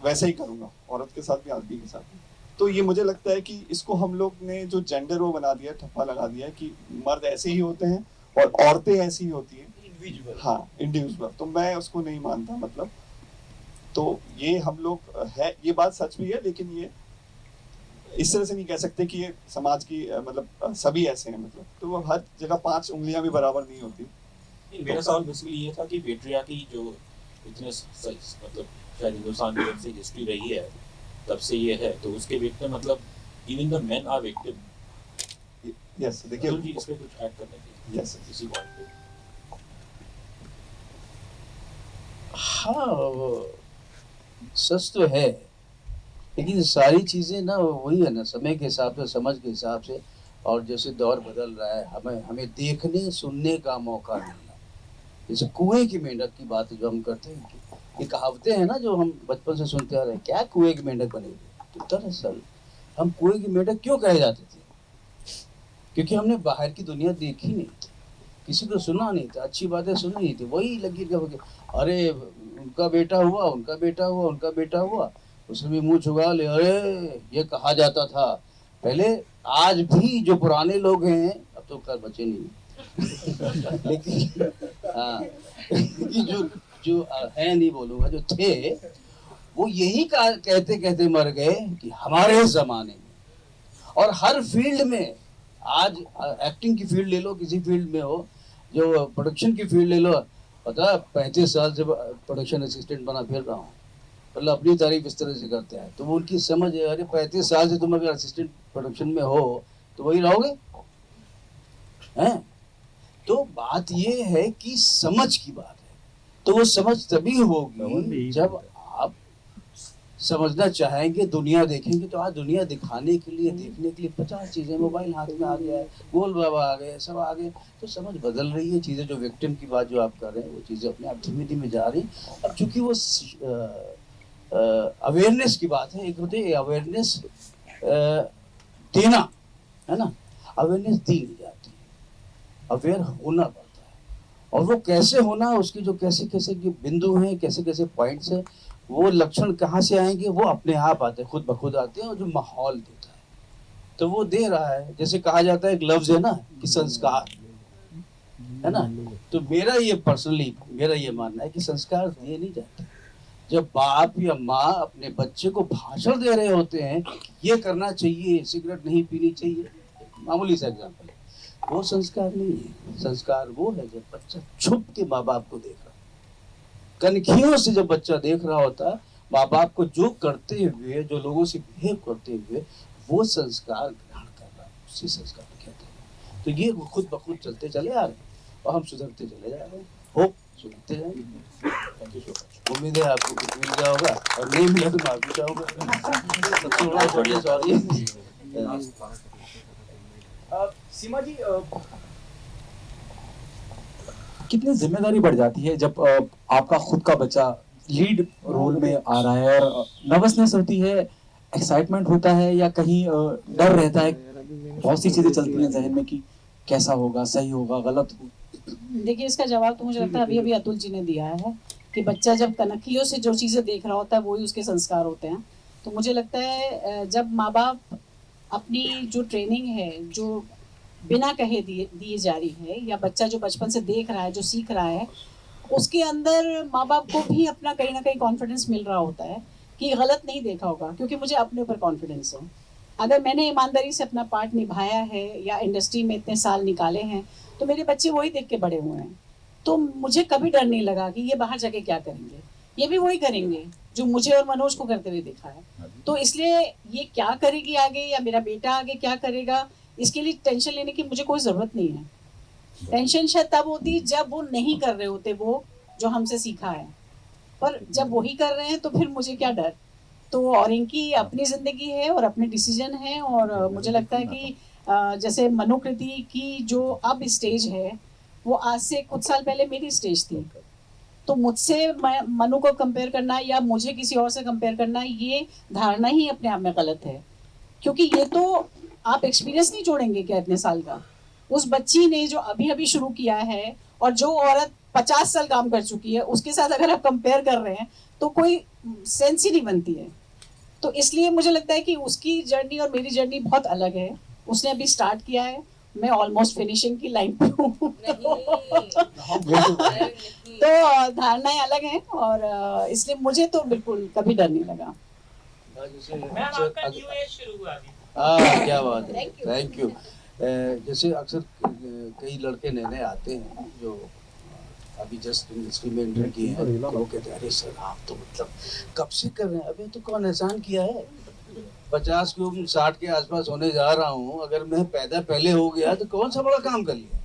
वैसे ही करूँगा, औरत के साथ भी आदमी के साथ भी। तो ये मुझे लगता है कि इसको हम लोग ने जो जेंडर वो बना दिया, ठप्पा लगा दिया कि मर्द ऐसे ही होते हैं और औरतें ऐसी होती हैं इंडिविजुअल, हाँ इंडिविजुअल, तो मैं उसको नहीं मानता। मतलब तो ये हम लोग है, ये बात सच भी है, लेकिन ये इस तरह से नहीं कह सकते कि ये समाज की मतलब सभी ऐसे हैं। मतलब तो वो हर जगह 5 उंगलियां भी बराबर नहीं होती। मेरा सवाल बेसिकली ये था कि पेट्रियार्की जो इतने मतलब शायद हिंदुस्तान की जब से हिस्ट्री रही है तब से ये है, तो उसके विक्टिम मतलब even the men are victim. Yes, देखिए तो जी इस पे कुछ ऐड करना चाहिए। यस, इसी पॉइंट पे। हाँ सच तो है, लेकिन सारी चीज़ें ना वही है ना, समय के हिसाब से, समझ के हिसाब से, और जैसे दौर बदल रहा है, हमें देखने सुनने का मौका मिलना। जैसे कुएं की मेंढक की बात जो हम करते हैं, ये कहावतें हैं ना जो हम बचपन से सुनते आ रहे हैं, क्या कुएं की मेंढक बनेगी। तो दरअसल हम कुएं की मेंढक क्यों कहे जाते थे? क्योंकि हमने बाहर की दुनिया देखी नहीं थी, किसी को सुना नहीं था, अच्छी बातें सुनी नहीं थी, वही लगी अरे उनका बेटा हुआ, उनका बेटा हुआ, उनका बेटा हुआ, उसमें भी मुंह छुपा ले, अरे ये कहा जाता था पहले। आज भी जो पुराने लोग हैं, अब तो खैर बचे नहीं लेकिन हाँ जो है, नहीं बोलूँगा, जो थे वो यही कहते कहते मर गए कि हमारे ज़माने में। और हर फील्ड में, आज एक्टिंग की फील्ड ले लो, किसी फील्ड में हो, जो प्रोडक्शन की फील्ड ले लो, पता है 35 साल से प्रोडक्शन असिस्टेंट बना फिर रहा हूँ, मतलब अपनी तारीफ इस तरह से करते हैं। तो वो उनकी समझ है, अरे 35 साल से तुम अगर असिस्टेंट प्रोडक्शन में हो तो वही रहोगे हैं। तो बात ये है कि समझ की बात है, तो वो समझ तभी होगी जब आप समझना चाहेंगे, दुनिया देखेंगे। तो आज दुनिया दिखाने के लिए, देखने के लिए 50 चीज़ें, मोबाइल हाथ में आ गया है, गोल बाबा आ गए, सब आ गए, तो समझ बदल रही है। चीज़ें जो विक्टिम की बात जो आप कर रहे हैं, वो चीज़ें अपने आप धीमे धीमे जा रही। अब चूंकि वो अवेयरनेस की बात है, एक होती है अवेयरनेस देना, है ना, अवेयरनेस दी नहीं जाती, अवेयर होना पड़ता है। और वो कैसे होना, उसकी जो कैसे कैसे के बिंदु हैं, कैसे कैसे पॉइंट्स हैं, वो लक्षण कहाँ से आएंगे, वो अपने आप आते हैं, खुद ब खुद आते हैं। और जो माहौल देता है तो वो दे रहा है। जैसे कहा जाता है, एक लफ्ज है ना कि संस्कार, है ना, तो मेरा ये पर्सनली मेरा ये मानना है कि संस्कार दिए नहीं जाते। जब बाप या माँ अपने बच्चे को भाषण दे रहे होते हैं, ये करना चाहिए, सिगरेट नहीं पीनी चाहिए, मामूली सा एग्जाम्पल, वो संस्कार नहीं है। संस्कार वो है जब बच्चा छुप के माँ बाप को देख रहा, कनखियों से जब बच्चा देख रहा होता है माँ बाप को जो करते हुए, जो लोगों से बिहेव करते हुए, वो संस्कार ग्रहण कर रहा है, उसी संस्कार को कहते हैं। तो ये खुद ब खुद चलते चले आ रहे हैं और हम सुधरते चले जा रहे हैं, होप सुधरते जाएंगे। उम्मीद है आपको कुछ मिल गया होगा, और नहीं मिला तो माफी चाहूंगा, सबसे बड़ा बढ़िया सॉरी। सीमा जी, कितनी जिम्मेदारी बढ़ जाती है जब आपका खुद का बच्चा लीड रोल में आ रहा है, और नर्वसनेस होती है, एक्साइटमेंट होता है, या कहीं डर रहता है, बहुत सी चीजें चलती हैं जहन में कि कैसा होगा, सही होगा, गलत होगा। देखिए, इसका जवाब तो मुझे लगता है अभी अभी अतुल जी ने दिया है कि बच्चा जब कनखियों से जो चीज़ें देख रहा होता है वही उसके संस्कार होते हैं। तो मुझे लगता है जब माँ बाप अपनी जो ट्रेनिंग है, जो बिना कहे दिए जा रही है, या बच्चा जो बचपन से देख रहा है, जो सीख रहा है, उसके अंदर माँ बाप को भी अपना कहीं ना कहीं कॉन्फिडेंस मिल रहा होता है कि गलत नहीं देखा होगा, क्योंकि मुझे अपने ऊपर कॉन्फिडेंस है। अगर मैंने ईमानदारी से अपना पार्ट निभाया है या इंडस्ट्री में इतने साल निकाले हैं, तो मेरे बच्चे वही देख के बड़े हुए हैं। तो मुझे कभी डर नहीं लगा कि ये बाहर जाके क्या करेंगे, ये भी वही करेंगे जो मुझे और मनोज को करते हुए देखा है। तो इसलिए ये क्या करेगी आगे, या मेरा बेटा आगे क्या करेगा, इसके लिए टेंशन लेने की मुझे कोई ज़रूरत नहीं है। टेंशन शायद तब होती जब वो नहीं कर रहे होते वो जो हमसे सीखा है, पर जब वही कर रहे हैं तो फिर मुझे क्या डर। तो और इनकी अपनी ज़िंदगी है और अपने डिसीजन है, और मुझे लगता है कि जैसे मनुकृति की जो अब स्टेज है, वो आज से कुछ साल पहले मेरी स्टेज थी। तो मुझसे मनु को कंपेयर करना या मुझे किसी और से कंपेयर करना, ये धारणा ही अपने आप में गलत है। क्योंकि ये तो आप एक्सपीरियंस नहीं जोड़ेंगे क्या इतने साल का। उस बच्ची ने जो अभी अभी शुरू किया है, और जो औरत 50 साल काम कर चुकी है, उसके साथ अगर आप कंपेयर कर रहे हैं तो कोई सेंस ही नहीं बनती है। तो इसलिए मुझे लगता है कि उसकी जर्नी और मेरी जर्नी बहुत अलग है। उसने अभी स्टार्ट किया है, मैं ऑलमोस्ट फिनिशिंग की लाइन पे हूँ तो धारणाएं अलग हैं और इसलिए मुझे तो बिल्कुल कभी डर नहीं लगा। क्या बात है, थैंक यू। जैसे अक्सर कई लड़के नए नए आते हैं जो अभी जस्ट इंडस्ट्री में एंटर किए हैं, तो वो कहते हैं अरे सर आप तो मतलब कब से कर रहे हैं, अभी तो कौन एहसान किया है, 50 की उम्र 60 के आसपास होने जा रहा हूँ, अगर मैं पैदा पहले हो गया तो कौन सा बड़ा काम कर लिया,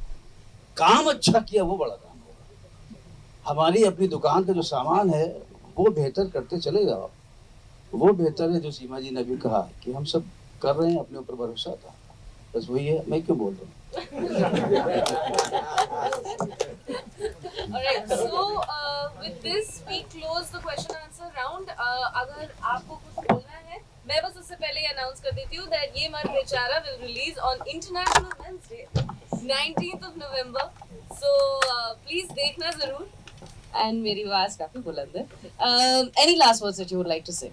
काम अच्छा किया वो बड़ा काम होगा। हमारी अपनी दुकान का जो सामान है वो बेहतर करते चले जाओ, वो बेहतर है। जो सीमा जी ने भी कहा कि हम सब कर रहे हैं, अपने ऊपर भरोसा था, बस वही है, मैं क्यों बोल रहा हूँ। Alright, so with this we close the question and answer round. अगर आपको कुछ बोलना है, मैं बस उससे पहले ही अनाउंस कर देती हूँ that ये मर्द बेचारा will release on International Men's Day, 19th of November. So please देखना जरूर. And मेरी आवाज काफी बुलंद है. Any last words that you would like to say?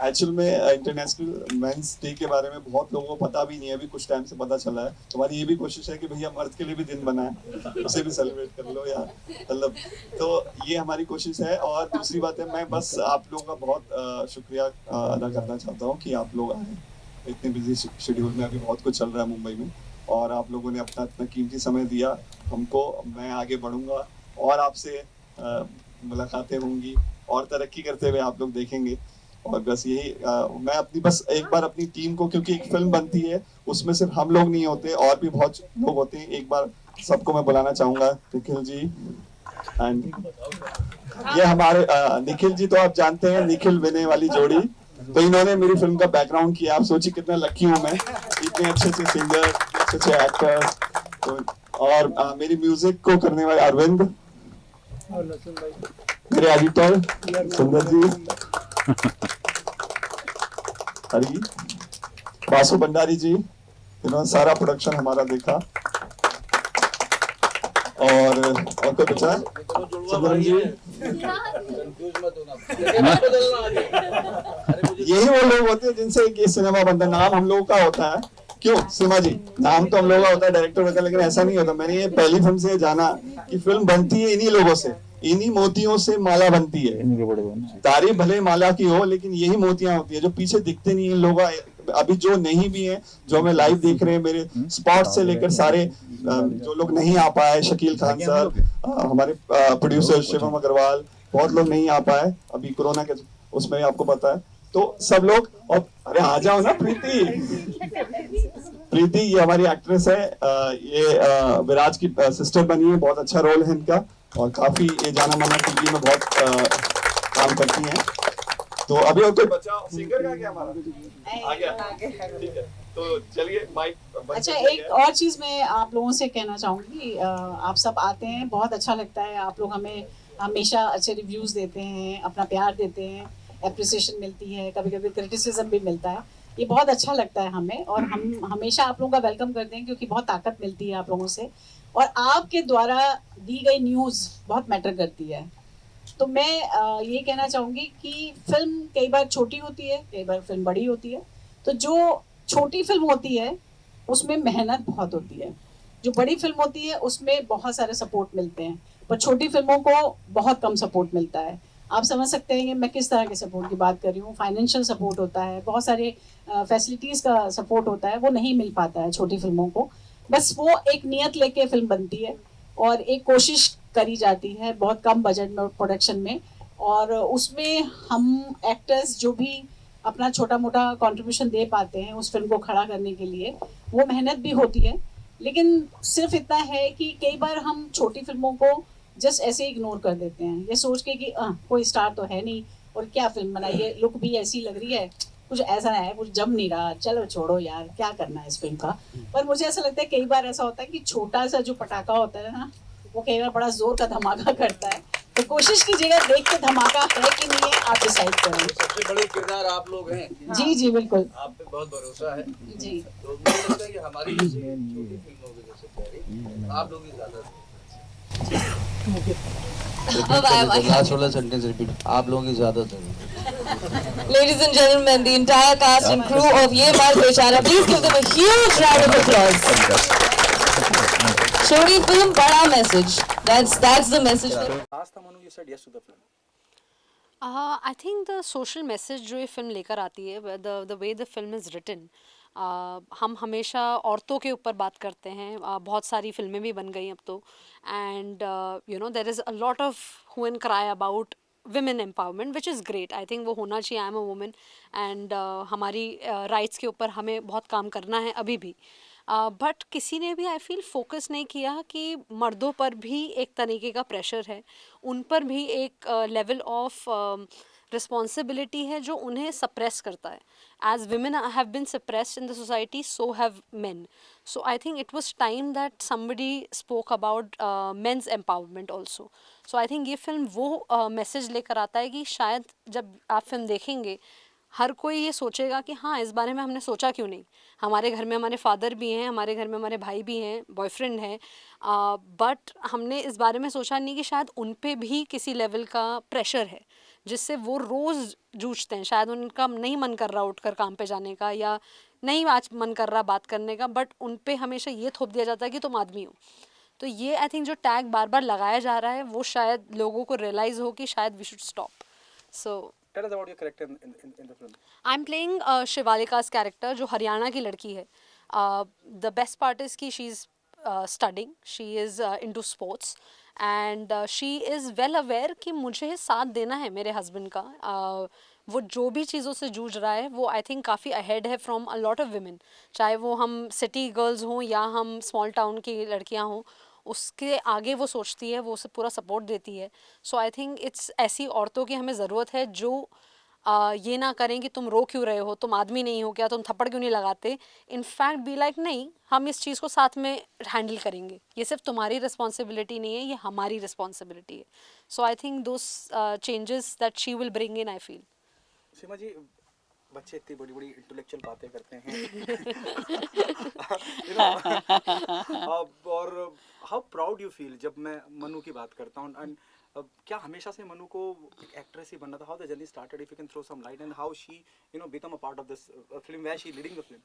Actual में इंटरनेशनल मेंस डे के बारे में बहुत लोगों को पता भी नहीं है, अभी कुछ टाइम से पता चला है। हमारी ये भी कोशिश है कि भैया मर्द के लिए भी दिन बनाए, उसे भी सेलिब्रेट कर लो यार, मतलब तो ये हमारी कोशिश है। और दूसरी बात है, मैं बस आप लोगों का बहुत शुक्रिया अदा करना चाहता हूँ कि आप लोग आए, इतने बिजी शेड्यूल में अभी बहुत कुछ चल रहा है मुंबई में, और आप लोगों ने अपना इतना कीमती समय दिया हमको। मैं आगे बढ़ूंगा और आपसे मुलाकातें होंगी और तरक्की करते हुए आप लोग देखेंगे। और बस यही मैं अपनी बस एक बार अपनी टीम को, क्योंकि एक फिल्म बनती है उसमें सिर्फ हम लोग नहीं होते और भी बहुत लोग होते हैं, एक बार सबको मैं बुलाना चाहूंगा। निखिल जी एंड ये हमारे निखिल जी तो आप जानते हैं, निखिल विनय वाली जोड़ी, तो इन्होंने मेरी फिल्म का बैकग्राउंड किया। आप सोचिए कितना लकी हूँ मैं, इतने अच्छे अच्छे सिंगर, अच्छे अच्छे एक्टर, तो और मेरी म्यूजिक को करने वाले अरविंद, मेरे एडिटर सुंदर जी, हरी बासु भंडारी जी, इन्होंने सारा प्रोडक्शन हमारा देखा। और कोई बचा है? सुंदर जी, यही वो लोग होते हैं जिनसे ये सिनेमा बनता है। नाम हम लोगों का होता है, क्यों सीमा जी, नाम तो हम लोगों का होता है डायरेक्टर वगैरह, लेकिन ऐसा नहीं होता। मैंने ये पहली फिल्म से जाना कि फिल्म बनती है इन्हीं लोगों से, इन्हीं मोतियों से माला बनती है। तारीफ भले माला की हो, लेकिन यही मोतियां होती है जो पीछे दिखते नहीं है लोग। अभी जो नहीं भी हैं, जो हमें लाइव देख रहे हैं, मेरे स्पॉट से लेकर सारे जो लोग नहीं आ पाए, शकील खान सर, हमारे प्रोड्यूसर शिवम अग्रवाल, बहुत लोग नहीं आ पाए अभी कोरोना के उसमें, आपको पता है, तो सब लोग। और अरे आ जाओ ना प्रीति, प्रीति ये हमारी एक्ट्रेस है, ये विराज की सिस्टर बनी है, बहुत अच्छा रोल है इनका, और काफी ये जाना माना टीवी में बहुत काम करती हैं। तो अभी और कोई बचा सिंगर का क्या हमारा आ गया, ठीक है, तो चलिए माइक। अच्छा, एक और चीज़ मैं आप लोगों से कहना चाहूँगी, आप सब आते हैं, बहुत अच्छा लगता है, आप लोग हमें हमेशा अच्छे रिव्यूज़ देते हैं, अपना प्यार देते हैं, एप्रिसिएशन मिलती है, कभी कभी क्रिटिसिज्म भी मिलता है, ये बहुत अच्छा लगता है हमें। और हम हमेशा आप लोगों का वेलकम करते हैं क्योंकि बहुत ताकत मिलती है आप लोगों से, और आपके द्वारा दी गई न्यूज़ बहुत मैटर करती है। तो मैं ये कहना चाहूँगी कि फिल्म कई बार छोटी होती है, कई बार फिल्म बड़ी होती है, तो जो छोटी फिल्म होती है उसमें मेहनत बहुत होती है, जो बड़ी फिल्म होती है उसमें बहुत सारे सपोर्ट मिलते हैं, पर छोटी फिल्मों को बहुत कम सपोर्ट मिलता है। आप समझ सकते हैं कि मैं किस तरह के सपोर्ट की बात कर रही हूँ। फाइनेंशियल सपोर्ट होता है, बहुत सारे फैसिलिटीज़ का सपोर्ट होता है, वो नहीं मिल पाता है छोटी फिल्मों को। बस वो एक नियत लेके फिल्म बनती है और एक कोशिश करी जाती है बहुत कम बजट में प्रोडक्शन में, और उसमें हम एक्टर्स जो भी अपना छोटा मोटा कंट्रीब्यूशन दे पाते हैं उस फिल्म को खड़ा करने के लिए, वो मेहनत भी होती है। लेकिन सिर्फ इतना है कि कई बार हम छोटी फिल्मों को जस्ट ऐसे इग्नोर कर देते हैं, ये सोच के कि कोई स्टार तो है नहीं और क्या फिल्म बनाई है, लुक भी ऐसी लग रही है, कुछ ऐसा है, कुछ जम नहीं रहा, चलो छोड़ो यार, क्या करना है इस फिल्म का। पर मुझे ऐसा लगता है कई बार ऐसा होता है कि छोटा सा जो पटाखा होता है ना, वो कई बार बड़ा जोर का धमाका करता है। तो कोशिश कीजिएगा, देख के धमाका है कि नहीं है आप डिसाइड करें। सबसे बड़े किरदार आप लोग हैं। जी जी बिल्कुल, आप पे बहुत भरोसा है जी। तो मुझे लगता है कि हमारी जैसे छोटी फिल्मों की जैसे तैयारी आप लोग ही ज्यादा लास्ट वाला सेंटेंस रिपीट, आप लोगों की ज्यादा जरूरत। Ladies and gentlemen, the entire cast and crew of Ye Mard Bechara, please give them a huge round of applause. Shori film, bada message. That's the message. Last time Manu, you said yes to the film. I think the social message जो ये film लेकर आती है, the way the film is written, हम हमेशा औरतों के ऊपर बात करते हैं, बहुत सारी फिल्में भी बन गई अब तो, and you know there is a lot of hue and cry about women empowerment, which is great. I think वो होना चाहिए. I am a woman and हमारी rights के ऊपर हमें बहुत काम करना है अभी भी. बट किसी ने भी आई फील फोकस नहीं किया कि मर्दों पर भी एक तरीके का प्रेशर है, उन पर भी एक लेवल ऑफ रिस्पॉन्सिबिलिटी है जो उन्हें सप्रेस करता है. As women have been suppressed in the society, so have men. So I think it was time that somebody spoke about men's empowerment also. So I think ये film वो message लेकर आता है कि शायद जब आप फिल्म देखेंगे हर कोई ये सोचेगा कि हाँ, इस बारे में हमने सोचा क्यों नहीं. हमारे घर में हमारे फादर भी हैं, हमारे घर में हमारे भाई भी हैं, बॉयफ्रेंड है, बट हमने इस बारे में सोचा नहीं कि शायद उन पे भी किसी लेवल का प्रेशर है जिससे वो रोज़ जूझते हैं. शायद उनका नहीं मन कर रहा उठकर काम पे जाने का, या नहीं आज मन कर रहा बात करने का, बट उन पे हमेशा ये थोप दिया जाता है कि तुम आदमी हो. तो ये आई थिंक जो टैग बार बार लगाया जा रहा है वो शायद लोगों को रियलाइज़ हो कि शायद we should stop. So Tell us about your character in the film. I'm playing Shivalika's character, जो हरियाणा की लड़की है. The best part is कि she's studying, she is into sports and she is well aware कि मुझे साथ देना है मेरे husband का. वो जो भी चीज़ों से जूझ रहा है वो आई थिंक काफ़ी अहेड है from a lot of women, चाहे वो हम सिटी गर्ल्स हों या हम स्मॉल टाउन की लड़कियां हों. उसके आगे वो सोचती है, वो उसे पूरा सपोर्ट देती है. सो आई थिंक इट्स ऐसी औरतों की हमें ज़रूरत है जो ये ना करें कि तुम रो क्यों रहे हो, तुम आदमी नहीं हो क्या, तुम थप्पड़ क्यों नहीं लगाते. इनफैक्ट बी लाइक नहीं, हम इस चीज़ को साथ में हैंडल करेंगे, ये सिर्फ तुम्हारी रिस्पॉन्सिबिलिटी नहीं है, ये हमारी रिस्पॉन्सिबिलिटी है. So I think those changes that she will bring in, I feel. Seema ji, बच्चे इतनी बड़ी बड़ी इंटेलेक्चुअल बातें करते हैं और हाउ प्राउड यू फील जब मैं मनु की बात करता हूँ. एंड क्या हमेशा से मनु को एक एक्ट्रेस ही बनना था? How the journey started, if you can throw some light, and how she become a part of this film, where she leading the film.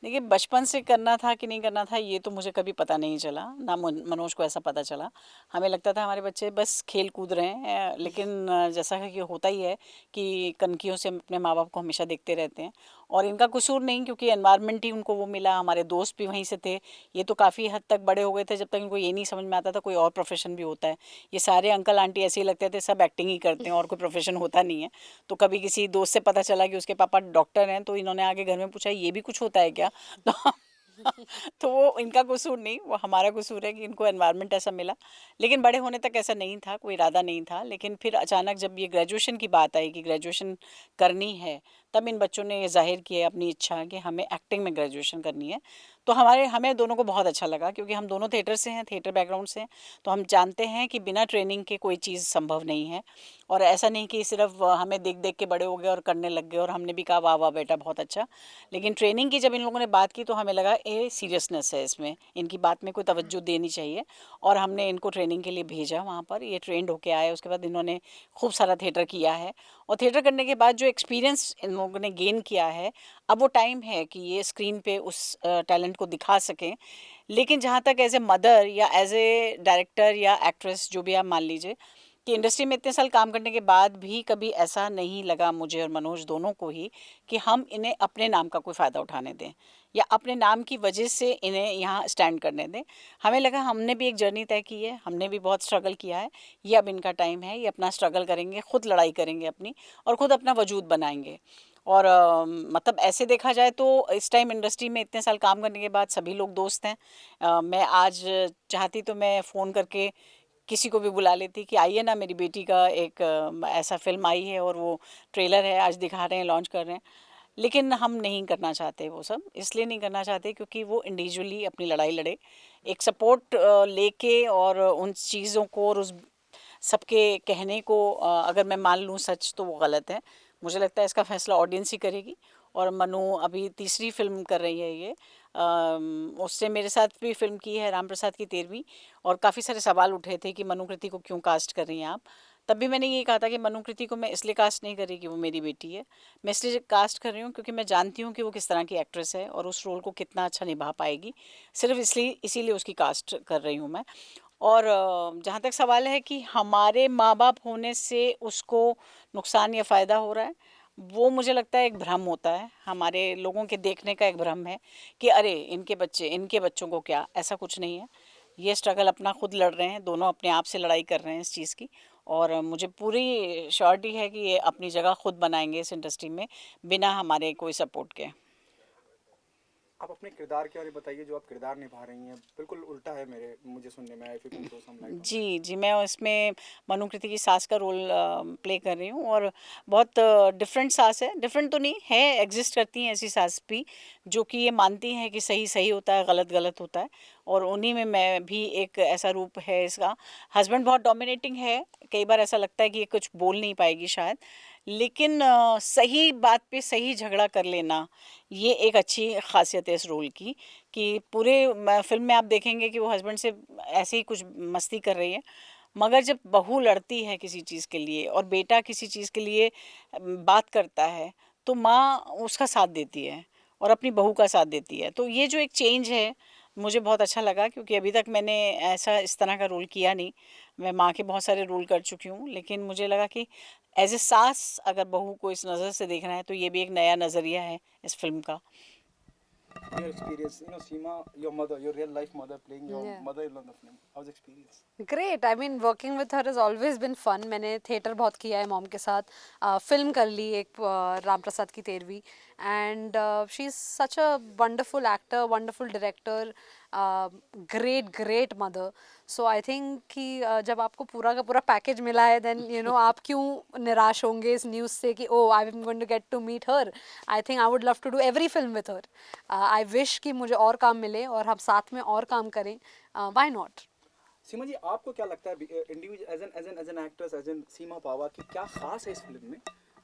देखिए, बचपन से करना था कि नहीं करना था ये तो मुझे कभी पता नहीं चला, ना मनोज को ऐसा पता चला. हमें लगता था हमारे बच्चे बस खेल कूद रहे हैं, लेकिन जैसा कि होता ही है कि कनखियों से अपने माँ बाप को हमेशा देखते रहते हैं. और इनका कसूर नहीं, क्योंकि एनवायरनमेंट ही उनको वो मिला. हमारे दोस्त भी वहीं से थे. ये तो काफ़ी हद तक बड़े हो गए थे जब तक इनको ये नहीं समझ में आता था कोई और प्रोफेशन भी होता है. ये सारे अंकल आंटी ऐसे ही लगते थे, सब एक्टिंग ही करते हैं और कोई प्रोफेशन होता नहीं है. तो कभी किसी दोस्त से पता चला कि उसके पापा डॉक्टर हैं, तो इन्होंने आगे घर में पूछा ये भी कुछ होता है क्या. तो वो इनका कसूर नहीं, वो हमारा कसूर है कि इनको एनवायरनमेंट ऐसा मिला. लेकिन बड़े होने तक ऐसा नहीं था, कोई इरादा नहीं था. लेकिन फिर अचानक जब ये ग्रेजुएशन की बात आई कि ग्रेजुएशन करनी है, तब इन बच्चों ने ये जाहिर किया अपनी इच्छा कि हमें एक्टिंग में ग्रेजुएशन करनी है. तो हमें दोनों को बहुत अच्छा लगा, क्योंकि हम दोनों थिएटर से हैं, थिएटर बैकग्राउंड से हैं. तो हम जानते हैं कि बिना ट्रेनिंग के कोई चीज़ संभव नहीं है. और ऐसा नहीं कि सिर्फ हमें देख देख के बड़े हो गए और करने लग गए और हमने भी कहा वाह वाह बेटा बहुत अच्छा. लेकिन ट्रेनिंग की जब इन लोगों ने बात की तो हमें लगा ये सीरियसनेस है इसमें, इनकी बात में कोई तवज्जो देनी चाहिए. और हमने इनको ट्रेनिंग के लिए भेजा वहाँ पर. ये ट्रेंड होके आए, उसके बाद इन्होंने खूब सारा थिएटर किया है. और थिएटर करने के बाद जो एक्सपीरियंस इन लोगों ने गेन किया है, अब वो टाइम है कि ये स्क्रीन पे उस टैलेंट को दिखा सकें. लेकिन जहाँ तक एज ए मदर या एज ए डायरेक्टर या एक्ट्रेस जो भी आप मान लीजिए, कि इंडस्ट्री में इतने साल काम करने के बाद भी कभी ऐसा नहीं लगा मुझे और मनोज दोनों को ही कि हम इन्हें अपने नाम का कोई फ़ायदा उठाने दें या अपने नाम की वजह से इन्हें यहाँ स्टैंड करने दें. हमें लगा हमने भी एक जर्नी तय की है, हमने भी बहुत स्ट्रगल किया है. ये अब इनका टाइम है, ये अपना स्ट्रगल करेंगे, ख़ुद लड़ाई करेंगे अपनी, और ख़ुद अपना वजूद बनाएंगे. और मतलब ऐसे देखा जाए तो इस टाइम इंडस्ट्री में इतने साल काम करने के बाद सभी लोग दोस्त हैं. मैं आज चाहती तो मैं फ़ोन करके किसी को भी बुला लेती कि आइए ना, मेरी बेटी का एक ऐसा फिल्म आई है और वो ट्रेलर है, आज दिखा रहे हैं, लॉन्च कर रहे हैं. लेकिन हम नहीं करना चाहते वो सब. इसलिए नहीं करना चाहते क्योंकि वो इंडिविजुअली अपनी लड़ाई लड़े, एक सपोर्ट लेके, और उन चीज़ों को और उस सबके कहने को अगर मैं मान लूँ सच तो वो गलत है. मुझे लगता है इसका फ़ैसला ऑडियंस ही करेगी. और मनु अभी तीसरी फिल्म कर रही है ये। उससे मेरे साथ भी फिल्म की है राम प्रसाद की 13वीं, और काफ़ी सारे सवाल उठे थे कि मनुकृति को क्यों कास्ट कर रही हैं आप। तब भी मैंने ये कहा था कि मनुकृति को मैं इसलिए कास्ट नहीं कर रही कि वो मेरी बेटी है, मैं इसलिए कास्ट कर रही हूँ क्योंकि मैं जानती हूँ कि वो किस तरह की एक्ट्रेस है और उस रोल को कितना अच्छा निभा पाएगी, सिर्फ इसीलिए उसकी कास्ट कर रही हूँ मैं। और जहाँ तक सवाल है कि हमारे माँ बाप होने से उसको नुकसान या फ़ायदा हो रहा है, वो मुझे लगता है एक भ्रम होता है, हमारे लोगों के देखने का एक भ्रम है कि अरे इनके बच्चों को क्या, ऐसा कुछ नहीं है। ये स्ट्रगल अपना खुद लड़ रहे हैं, दोनों अपने आप से लड़ाई कर रहे हैं इस चीज़ की, और मुझे पूरी श्योरिटी है कि ये अपनी जगह खुद बनाएंगे इस इंडस्ट्री में बिना हमारे कोई सपोर्ट के। आप अपने किरदार के बारे में बताइए, जो आप किरदार निभा रही हैं बिल्कुल उल्टा है मुझे सुनने में आया। जी, मैं इसमें मनुकृति की सास का रोल प्ले कर रही हूँ, और बहुत डिफरेंट सास है, डिफरेंट तो नहीं है, एग्जिस्ट करती हैं ऐसी सास भी जो कि ये मानती हैं कि सही सही होता है, गलत गलत होता है, और उन्हीं में मैं भी एक ऐसा रूप है इसका। हस्बैंड बहुत डोमिनेटिंग है, कई बार ऐसा लगता है कि ये कुछ बोल नहीं पाएगी शायद, लेकिन सही बात पे सही झगड़ा कर लेना, ये एक अच्छी खासियत है इस रोल की, कि पूरे फिल्म में आप देखेंगे कि वो हस्बैंड से ऐसे ही कुछ मस्ती कर रही है, मगर जब बहू लड़ती है किसी चीज़ के लिए और बेटा किसी चीज़ के लिए बात करता है, तो माँ उसका साथ देती है और अपनी बहू का साथ देती है। तो ये जो एक चेंज है मुझे बहुत अच्छा लगा, क्योंकि अभी तक मैंने ऐसा इस तरह का रोल किया नहीं। मैं माँ के बहुत सारे रोल कर चुकी हूँ, लेकिन मुझे लगा कि एज ए सास अगर बहू को इस नज़र से देखना है तो ये भी एक नया नज़रिया है इस फिल्म का। Your experience, Seema, your mother, your real life mother playing your Yeah. mother-in-law in the film. How's the experience? Great. I mean, working with her has always been fun. मैंने थिएटर बहुत किया है mom के साथ, film कर ली एक राम प्रसाद की 13वीं, and she is such a wonderful actor, wonderful director, great mother. So I think कि जब आपको पूरा का पूरा पैकेज मिला है, देन आप क्यों निराश होंगे इस न्यूज़ से कि oh I am going to get to meet her. I think I would love to do every film with her. I wish कि मुझे और काम मिले और हम साथ में और काम करें. Why not. सीमा जी, आपको क्या लगता है individual as an actress, as an Seema Pahwa की क्या खास है इस फिल्म में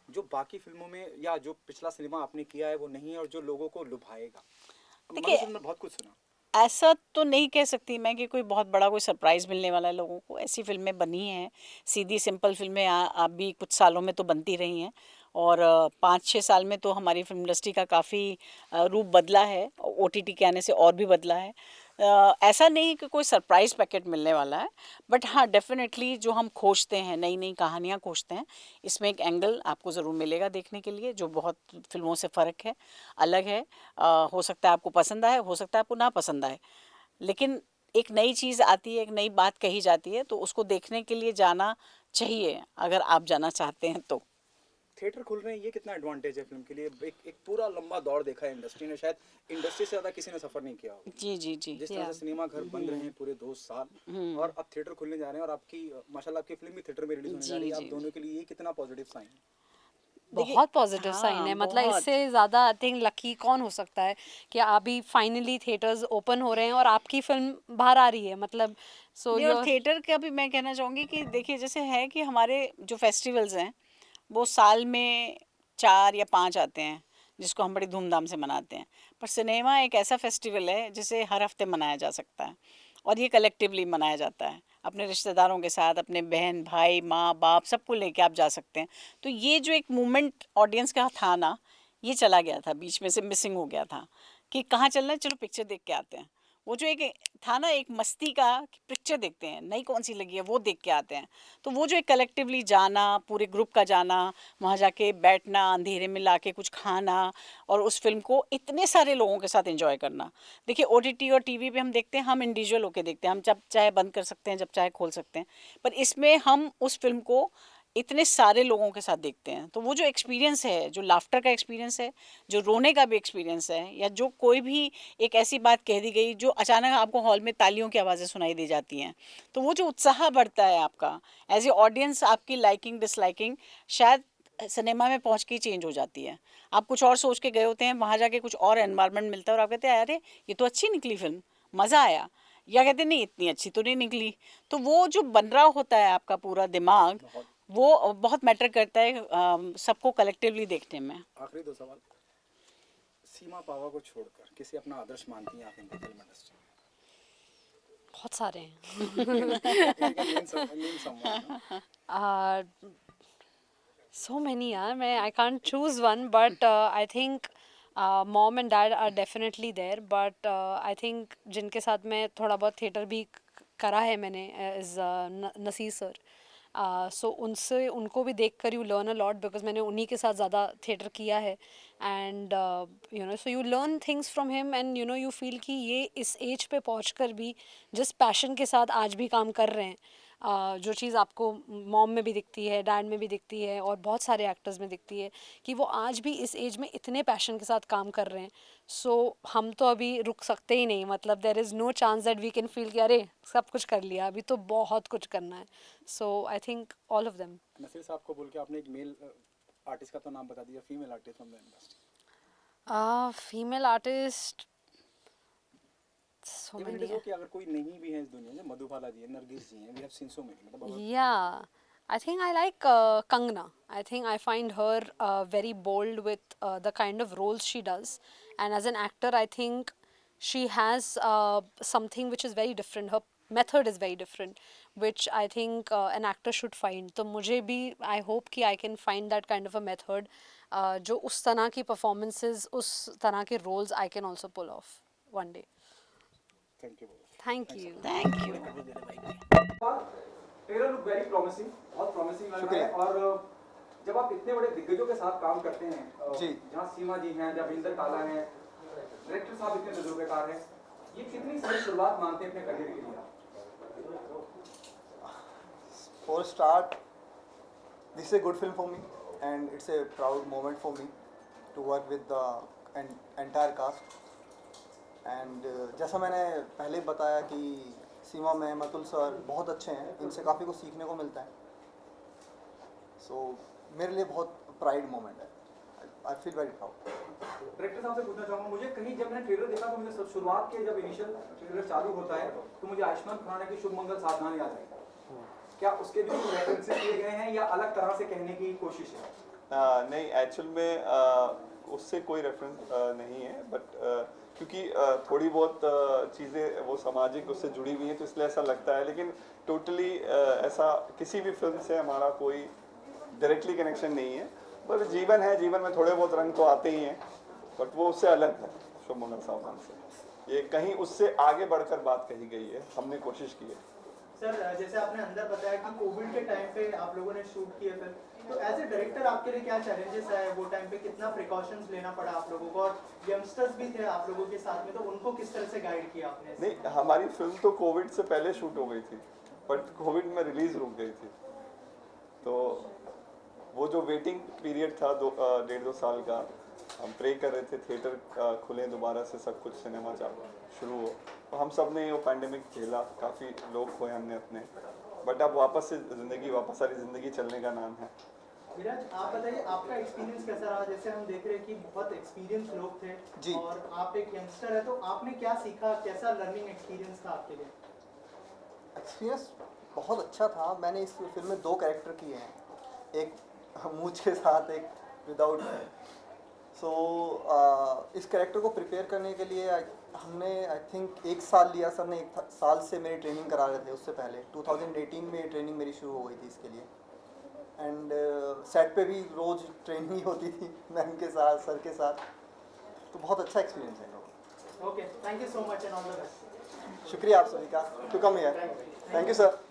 जो बाकी फिल्मों में या जो पिछला सिनेमा आपने किया है वो नहीं है, और जो लोगों को लुभाएगा? मैंने बहुत कुछ सुना, ऐसा तो नहीं कह सकती मैं कि कोई बहुत बड़ा कोई सरप्राइज़ मिलने वाला है लोगों को। ऐसी फिल्में बनी हैं, सीधी सिंपल फिल्में अभी कुछ सालों में तो बनती रही हैं, और 5-6 साल में तो हमारी फिल्म इंडस्ट्री का काफ़ी रूप बदला है, OTT के आने से और भी बदला है। ऐसा नहीं कि कोई सरप्राइज़ पैकेट मिलने वाला है, बट हाँ डेफिनेटली जो हम खोजते हैं, नई नई कहानियाँ खोजते हैं, इसमें एक एंगल आपको ज़रूर मिलेगा देखने के लिए जो बहुत फिल्मों से फ़र्क है, अलग है। हो सकता है आपको पसंद आए, हो सकता है आपको ना पसंद आए, लेकिन एक नई चीज़ आती है, एक नई बात कही जाती है, तो उसको देखने के लिए जाना चाहिए अगर आप जाना चाहते हैं तो। थिएटर खुल रहे हैं, ये कितना एडवांटेज है फिल्म के लिए? एक पूरा लंबा दौर देखा है इंडस्ट्री ने, शायद इंडस्ट्री से ज़्यादा किसी ने सफ़र नहीं किया होगा। जी जिस तरह से सिनेमा घर बंद रहे हैं पूरे 2 साल, और अब थिएटर खुलने जा रहे हैं, और आपकी माशाल्लाह आपकी फिल्म भी थिएटर में रिलीज होने जा रही है, आप दोनों के लिए ये कितना पॉजिटिव साइन है? बहुत पॉजिटिव साइन है. मतलब इससे ज़्यादा आई थिंक लकी कौन हो सकता है कि अभी फाइनली थिएटर्स ओपन हो रहे हैं और आपकी फिल्म बाहर आ रही है. मतलब थिएटर का भी मैं कहना चाहूँगी कि देखिए जैसे है कि हमारे जो फेस्टिवल्स हैं वो साल में 4 या 5 आते हैं जिसको हम बड़ी धूमधाम से मनाते हैं, पर सिनेमा एक ऐसा फेस्टिवल है जिसे हर हफ्ते मनाया जा सकता है, और ये कलेक्टिवली मनाया जाता है अपने रिश्तेदारों के साथ, अपने बहन भाई माँ बाप सबको लेके आप जा सकते हैं. तो ये जो एक मूवमेंट ऑडियंस का था ना, ये चला गया था, बीच में से मिसिंग हो गया था कि कहाँ चलना है, चलो पिक्चर देख के आते हैं. वो जो एक था ना एक मस्ती का, पिक्चर देखते हैं नई कौन सी लगी है वो देख के आते हैं. तो वो जो एक कलेक्टिवली जाना, पूरे ग्रुप का जाना, वहाँ जाके बैठना, अंधेरे में लाके कुछ खाना और उस फिल्म को इतने सारे लोगों के साथ एंजॉय करना. देखिए OTT और TV पे हम देखते हैं, हम इंडिविजुअल होके देखते हैं, हम जब चाहे बंद कर सकते हैं, जब चाहे खोल सकते हैं, पर इसमें हम उस फिल्म को इतने सारे लोगों के साथ देखते हैं. तो वो जो एक्सपीरियंस है, जो लाफ्टर का एक्सपीरियंस है, जो रोने का भी एक्सपीरियंस है, या जो कोई भी एक ऐसी बात कह दी गई जो अचानक आपको हॉल में तालियों की आवाज़ें सुनाई दी जाती हैं, तो वो जो उत्साह बढ़ता है आपका एज ए ऑडियंस, आपकी लाइकिंग डिसलाइकिंग शायद सिनेमा में पहुंच के चेंज हो जाती है. आप कुछ और सोच के गए होते हैं, वहाँ जाके कुछ और एनवायरनमेंट मिलता है और आप कहते हैं अरे ये तो अच्छी निकली फिल्म, मज़ा आया, या कहते नहीं इतनी अच्छी तो नहीं निकली. तो वो जो बन रहा होता है आपका पूरा दिमाग, वो बहुत मैटर करता है सबको कलेक्टिवली देखने में. आखिरी 2 सवाल. सीमा पावा को छोड़कर किसी अपना आदर्श मानती हैं आप इनकी फिल्म इंडस्ट्री में? बहुत सारे हैं. So many, yaar. I can't choose one, but I think mom and dad are definitely there. But I think जिनके साथ मैं थोड़ा बहुत थिएटर भी करा है मैंने is नसीर सर. So उनसे उनको भी देख कर you learn a lot because मैंने उन्हीं के साथ ज़्यादा थिएटर किया है. And so you learn things from him and you feel कि ये इस एज पे पहुँच कर भी जिस पैशन के साथ आज भी काम कर रहे हैं, जो चीज़ आपको मॉम में भी दिखती है, डैड में भी दिखती है और बहुत सारे एक्टर्स में दिखती है कि वो आज भी इस एज में इतने पैशन के साथ काम कर रहे हैं. सो हम तो अभी रुक सकते ही नहीं, मतलब there is no chance that we can feel कि अरे सब कुछ कर लिया, अभी तो बहुत कुछ करना है. So I think all of them. Naseer sahab को बोल के आपने एक मेल आर्टिस्ट का तो नाम बता दिया, female artist from the industry. Female artist so many. कि अगर कोई नहीं भी है इस दुनिया में, मधुबाला जी हैं, नरगिस जी हैं, we have seen so many, मतलब Yeah, I think I like Kangana. I think I find her very bold with the kind of roles she does, and as an actor I think she has something which is very different. Her method is very different, which I think an actor should find. तो मुझे भी I hope कि I can find that kind of a method, जो उस तरह की performances, उस तरह के roles I can also pull off one day. Thank you. Thank you. Thank you. Trailer look very promising, बहुत प्रॉमिसिंग लग रहा है. और जब आप इतने बड़े दिग्गजों के साथ काम करते हैं, जहाँ सीमा जी हैं, जहाँ रविंदर काला हैं, डायरेक्टर साहब इतने तजुर्बेकार हैं, ये कितनी सही शुरुआत मानते हैं अपने करियर के लिए? For start, this is a good film for me and it's a proud moment for me to work with the entire cast. And जैसा मैंने पहले बताया कि सीमा में मतुल सर बहुत अच्छे हैं, इनसे काफ़ी कुछ सीखने को मिलता है. सो मेरे लिए बहुत प्राइड मोमेंट है. I feel very proud. Director साहब से पूछना चाहूँगा, मुझे कहीं जब मैंने ट्रेलर देखा तो मुझे शुरुआत के जब इनिशियल ट्रेलर चालू होता है तो मुझे आयुष्मान खुराना की शुभ मंगल सावधान याद है. क्या उसके भी रेफरेंसेस दिए गए हैं या अलग तरह से कहने की कोशिश है? नहीं, एक्चुअल में उससे कोई रेफरेंस नहीं है, बट क्योंकि थोड़ी बहुत चीज़ें वो सामाजिक उससे जुड़ी हुई हैं तो इसलिए ऐसा लगता है, लेकिन टोटली ऐसा किसी भी फिल्म से हमारा कोई डायरेक्टली कनेक्शन नहीं है. पर जीवन है, जीवन में थोड़े बहुत रंग तो आते ही हैं, बट वो उससे अलग है शुभ मंगल सावधान से. ये कहीं उससे आगे बढ़कर बात कही गई है, हमने कोशिश की है. सर जैसे आपने अंदर बताया कि कोविड के टाइम पे आप लोगों ने शूट किए फिल्म, तो एज ए डायरेक्टर आपके लिए क्या चैलेंजेस है वो टाइम पे, कितना प्रिकॉशंस लेना पड़ा आप लोगों को, और यंगस्टर्स भी थे आप लोगों के साथ में, तो उनको किस तरह से गाइड किया आपने? नहीं, हमारी फिल्म तो कोविड से पहले शूट हो गई थी, बट कोविड में रिलीज रुक गई थी. तो वो जो वेटिंग पीरियड था 1.5-2 साल का, हम प्रे कर रहे थे थिएटर खुले दोबारा से, सब कुछ सिनेमा शुरू हो. तो हम सब ने वो पैंडेमिक झेला, काफ़ी लोग खोए हमने अपने, बट अब वापस से ज़िंदगी, वापस सारी ज़िंदगी चलने का नाम है. विराज आप बताइए आपका एक्सपीरियंस कैसा रहा? जैसे हम देख रहे हैं कि बहुत एक्सपीरियंस लोग थे जी, और आप एक यंगस्टर है, तो आपने क्या सीखा, कैसा लर्निंग एक्सपीरियंस था आपके लिए? एक्सपीरियंस बहुत अच्छा था. मैंने इस फिल्म में 2 कैरेक्टर किए हैं, एक मूंछ के साथ, एक विदाउट. सो इस कैरेक्टर को प्रिपेयर करने के लिए हमने आई थिंक 1 साल लिया. सर ने 1 साल से मेरी ट्रेनिंग करा रहे थे. उससे पहले 2018 में ट्रेनिंग मेरी शुरू हो गई थी इसके लिए. एंड सेट पे भी रोज़ ट्रेनिंग ही होती थी मैम के साथ, सर के साथ. तो बहुत अच्छा एक्सपीरियंस है. Okay, thank you so much and all the best. शुक्रिया आप सभी का to come here. Thank you sir.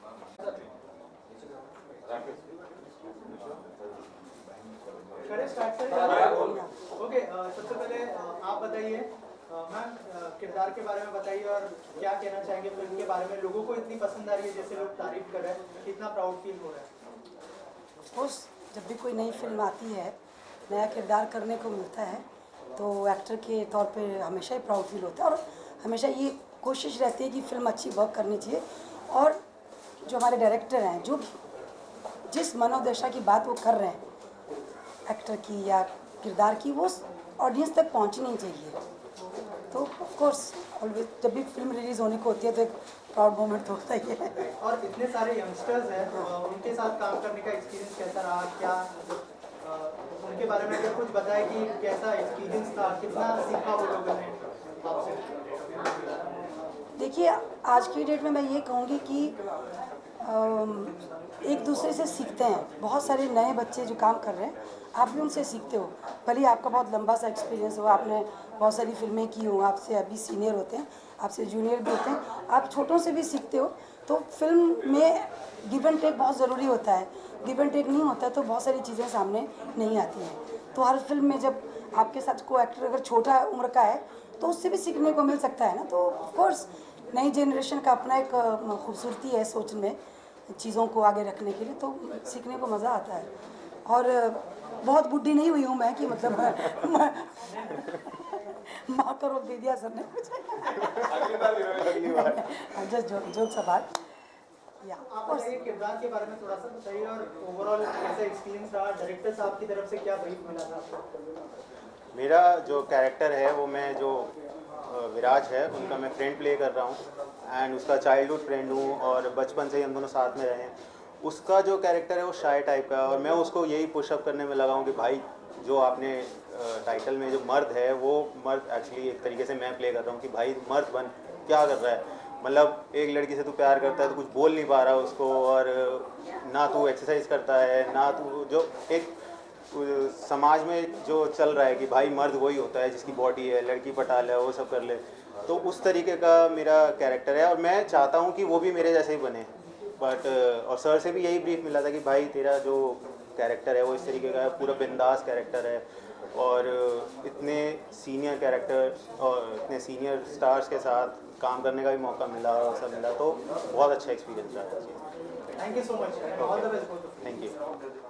Okay, सबसे पहले आप बताइए मैम, किरदार के बारे में बताइए और क्या कहना चाहेंगे फिल्म के बारे में. लोगों को इतनी पसंद आ रही है, जैसे लोग तारीफ कर रहे हैं, कितना प्राउड फील हो रहा है? ऑफकोर्स जब भी कोई नई फिल्म आती है, नया किरदार करने को मिलता है, तो एक्टर के तौर पे हमेशा ही प्राउड फील होता है और हमेशा ये कोशिश रहती है कि फिल्म अच्छी वर्क करनी चाहिए. और जो हमारे डायरेक्टर हैं, जो जिस मनोदशा की बात वो कर रहे हैं एक्टर की या किरदार की, वो ऑडियंस तक पहुंचनी चाहिए. तो ऑफ कोर्स ऑलवेज जब भी फिल्म रिलीज होने को होती है तो एक प्राउड मोमेंट तो होता ही है. और इतने सारे यंगस्टर्स हैं, उनके साथ काम करने का एक्सपीरियंस कैसा रहा? क्या उनके के बारे में अगर कुछ बताएं कि कैसा एक्सपीरियंस था, कितना सीखा वो लोगों ने आपसे? देखिए, आज की डेट में मैं ये कहूँगी कि एक दूसरे से सीखते हैं। बहुत सारे नए बच्चे जो काम कर रहे हैं, आप भी उनसे सीखते हो। भले ही आपका बहुत लंबा सा एक्सपीरियंस हो, आपने बहुत सारी फिल्में की हो, आपसे अभी सीनियर होते हैं, आपसे जूनियर भी होते हैं, आप छोटों से भी सीखते हो। तो फिल्म में गिव एंड टेक बहुत ज़रूरी होता है। गिव एंड टेक नहीं होता है तो बहुत सारी चीज़ें सामने नहीं आती हैं। तो हर फिल्म में जब आपके साथ को एक्टर अगर छोटा उम्र का है तो उससे भी सीखने को मिल सकता है ना। तो ऑफकोर्स नई जनरेशन का अपना एक खूबसूरती है सोच में चीज़ों को आगे रखने के लिए, तो सीखने को मज़ा आता है। और बहुत बुढ़ी नहीं हुई हूँ मैं कि मतलब माँ का रोक दे दिया सर ने जस्ट जोक सवाल या आप बताइए किरदार के बारे में थोड़ा सा बताइए और ओवरऑल कैसा एक्सपीरियंस रहा, डायरेक्टर साहब की तरफ से क्या ब्रीफ मिला था आपको? मेरा जो कैरेक्टर है वो मैं जो विराज है उनका मैं फ्रेंड प्ले कर रहा हूँ एंड उसका चाइल्डहुड फ्रेंड हूँ और बचपन से ही हम दोनों साथ में रहे हैं। उसका जो कैरेक्टर है वो शाय टाइप का है और मैं उसको यही पुशअप करने में लगा हूँ कि भाई जो आपने टाइटल में जो मर्द है वो मर्द एक्चुअली एक तरीके से मैं प्ले कर रहा हूँ कि भाई मर्द बन, क्या कर रहा है, मतलब एक लड़की से तू प्यार करता है तो कुछ बोल नहीं पा रहा उसको और ना तू एक्सरसाइज करता है ना तू जो एक समाज में जो चल रहा है कि भाई मर्द वही होता है जिसकी बॉडी है, लड़की पटा ले, वो सब कर ले, तो उस तरीके का मेरा कैरेक्टर है और मैं चाहता हूँ कि वो भी मेरे जैसे ही बने। बट और सर से भी यही ब्रीफ मिला था कि भाई तेरा जो कैरेक्टर है वो इस तरीके का है, पूरा बिंदास कैरेक्टर है और इतने सीनियर कैरेक्टर और इतने सीनियर स्टार्स के साथ काम करने का भी मौका मिला और सब मिला, तो बहुत अच्छा एक्सपीरियंस रहा है। Thank you so much, all the best. Thank you.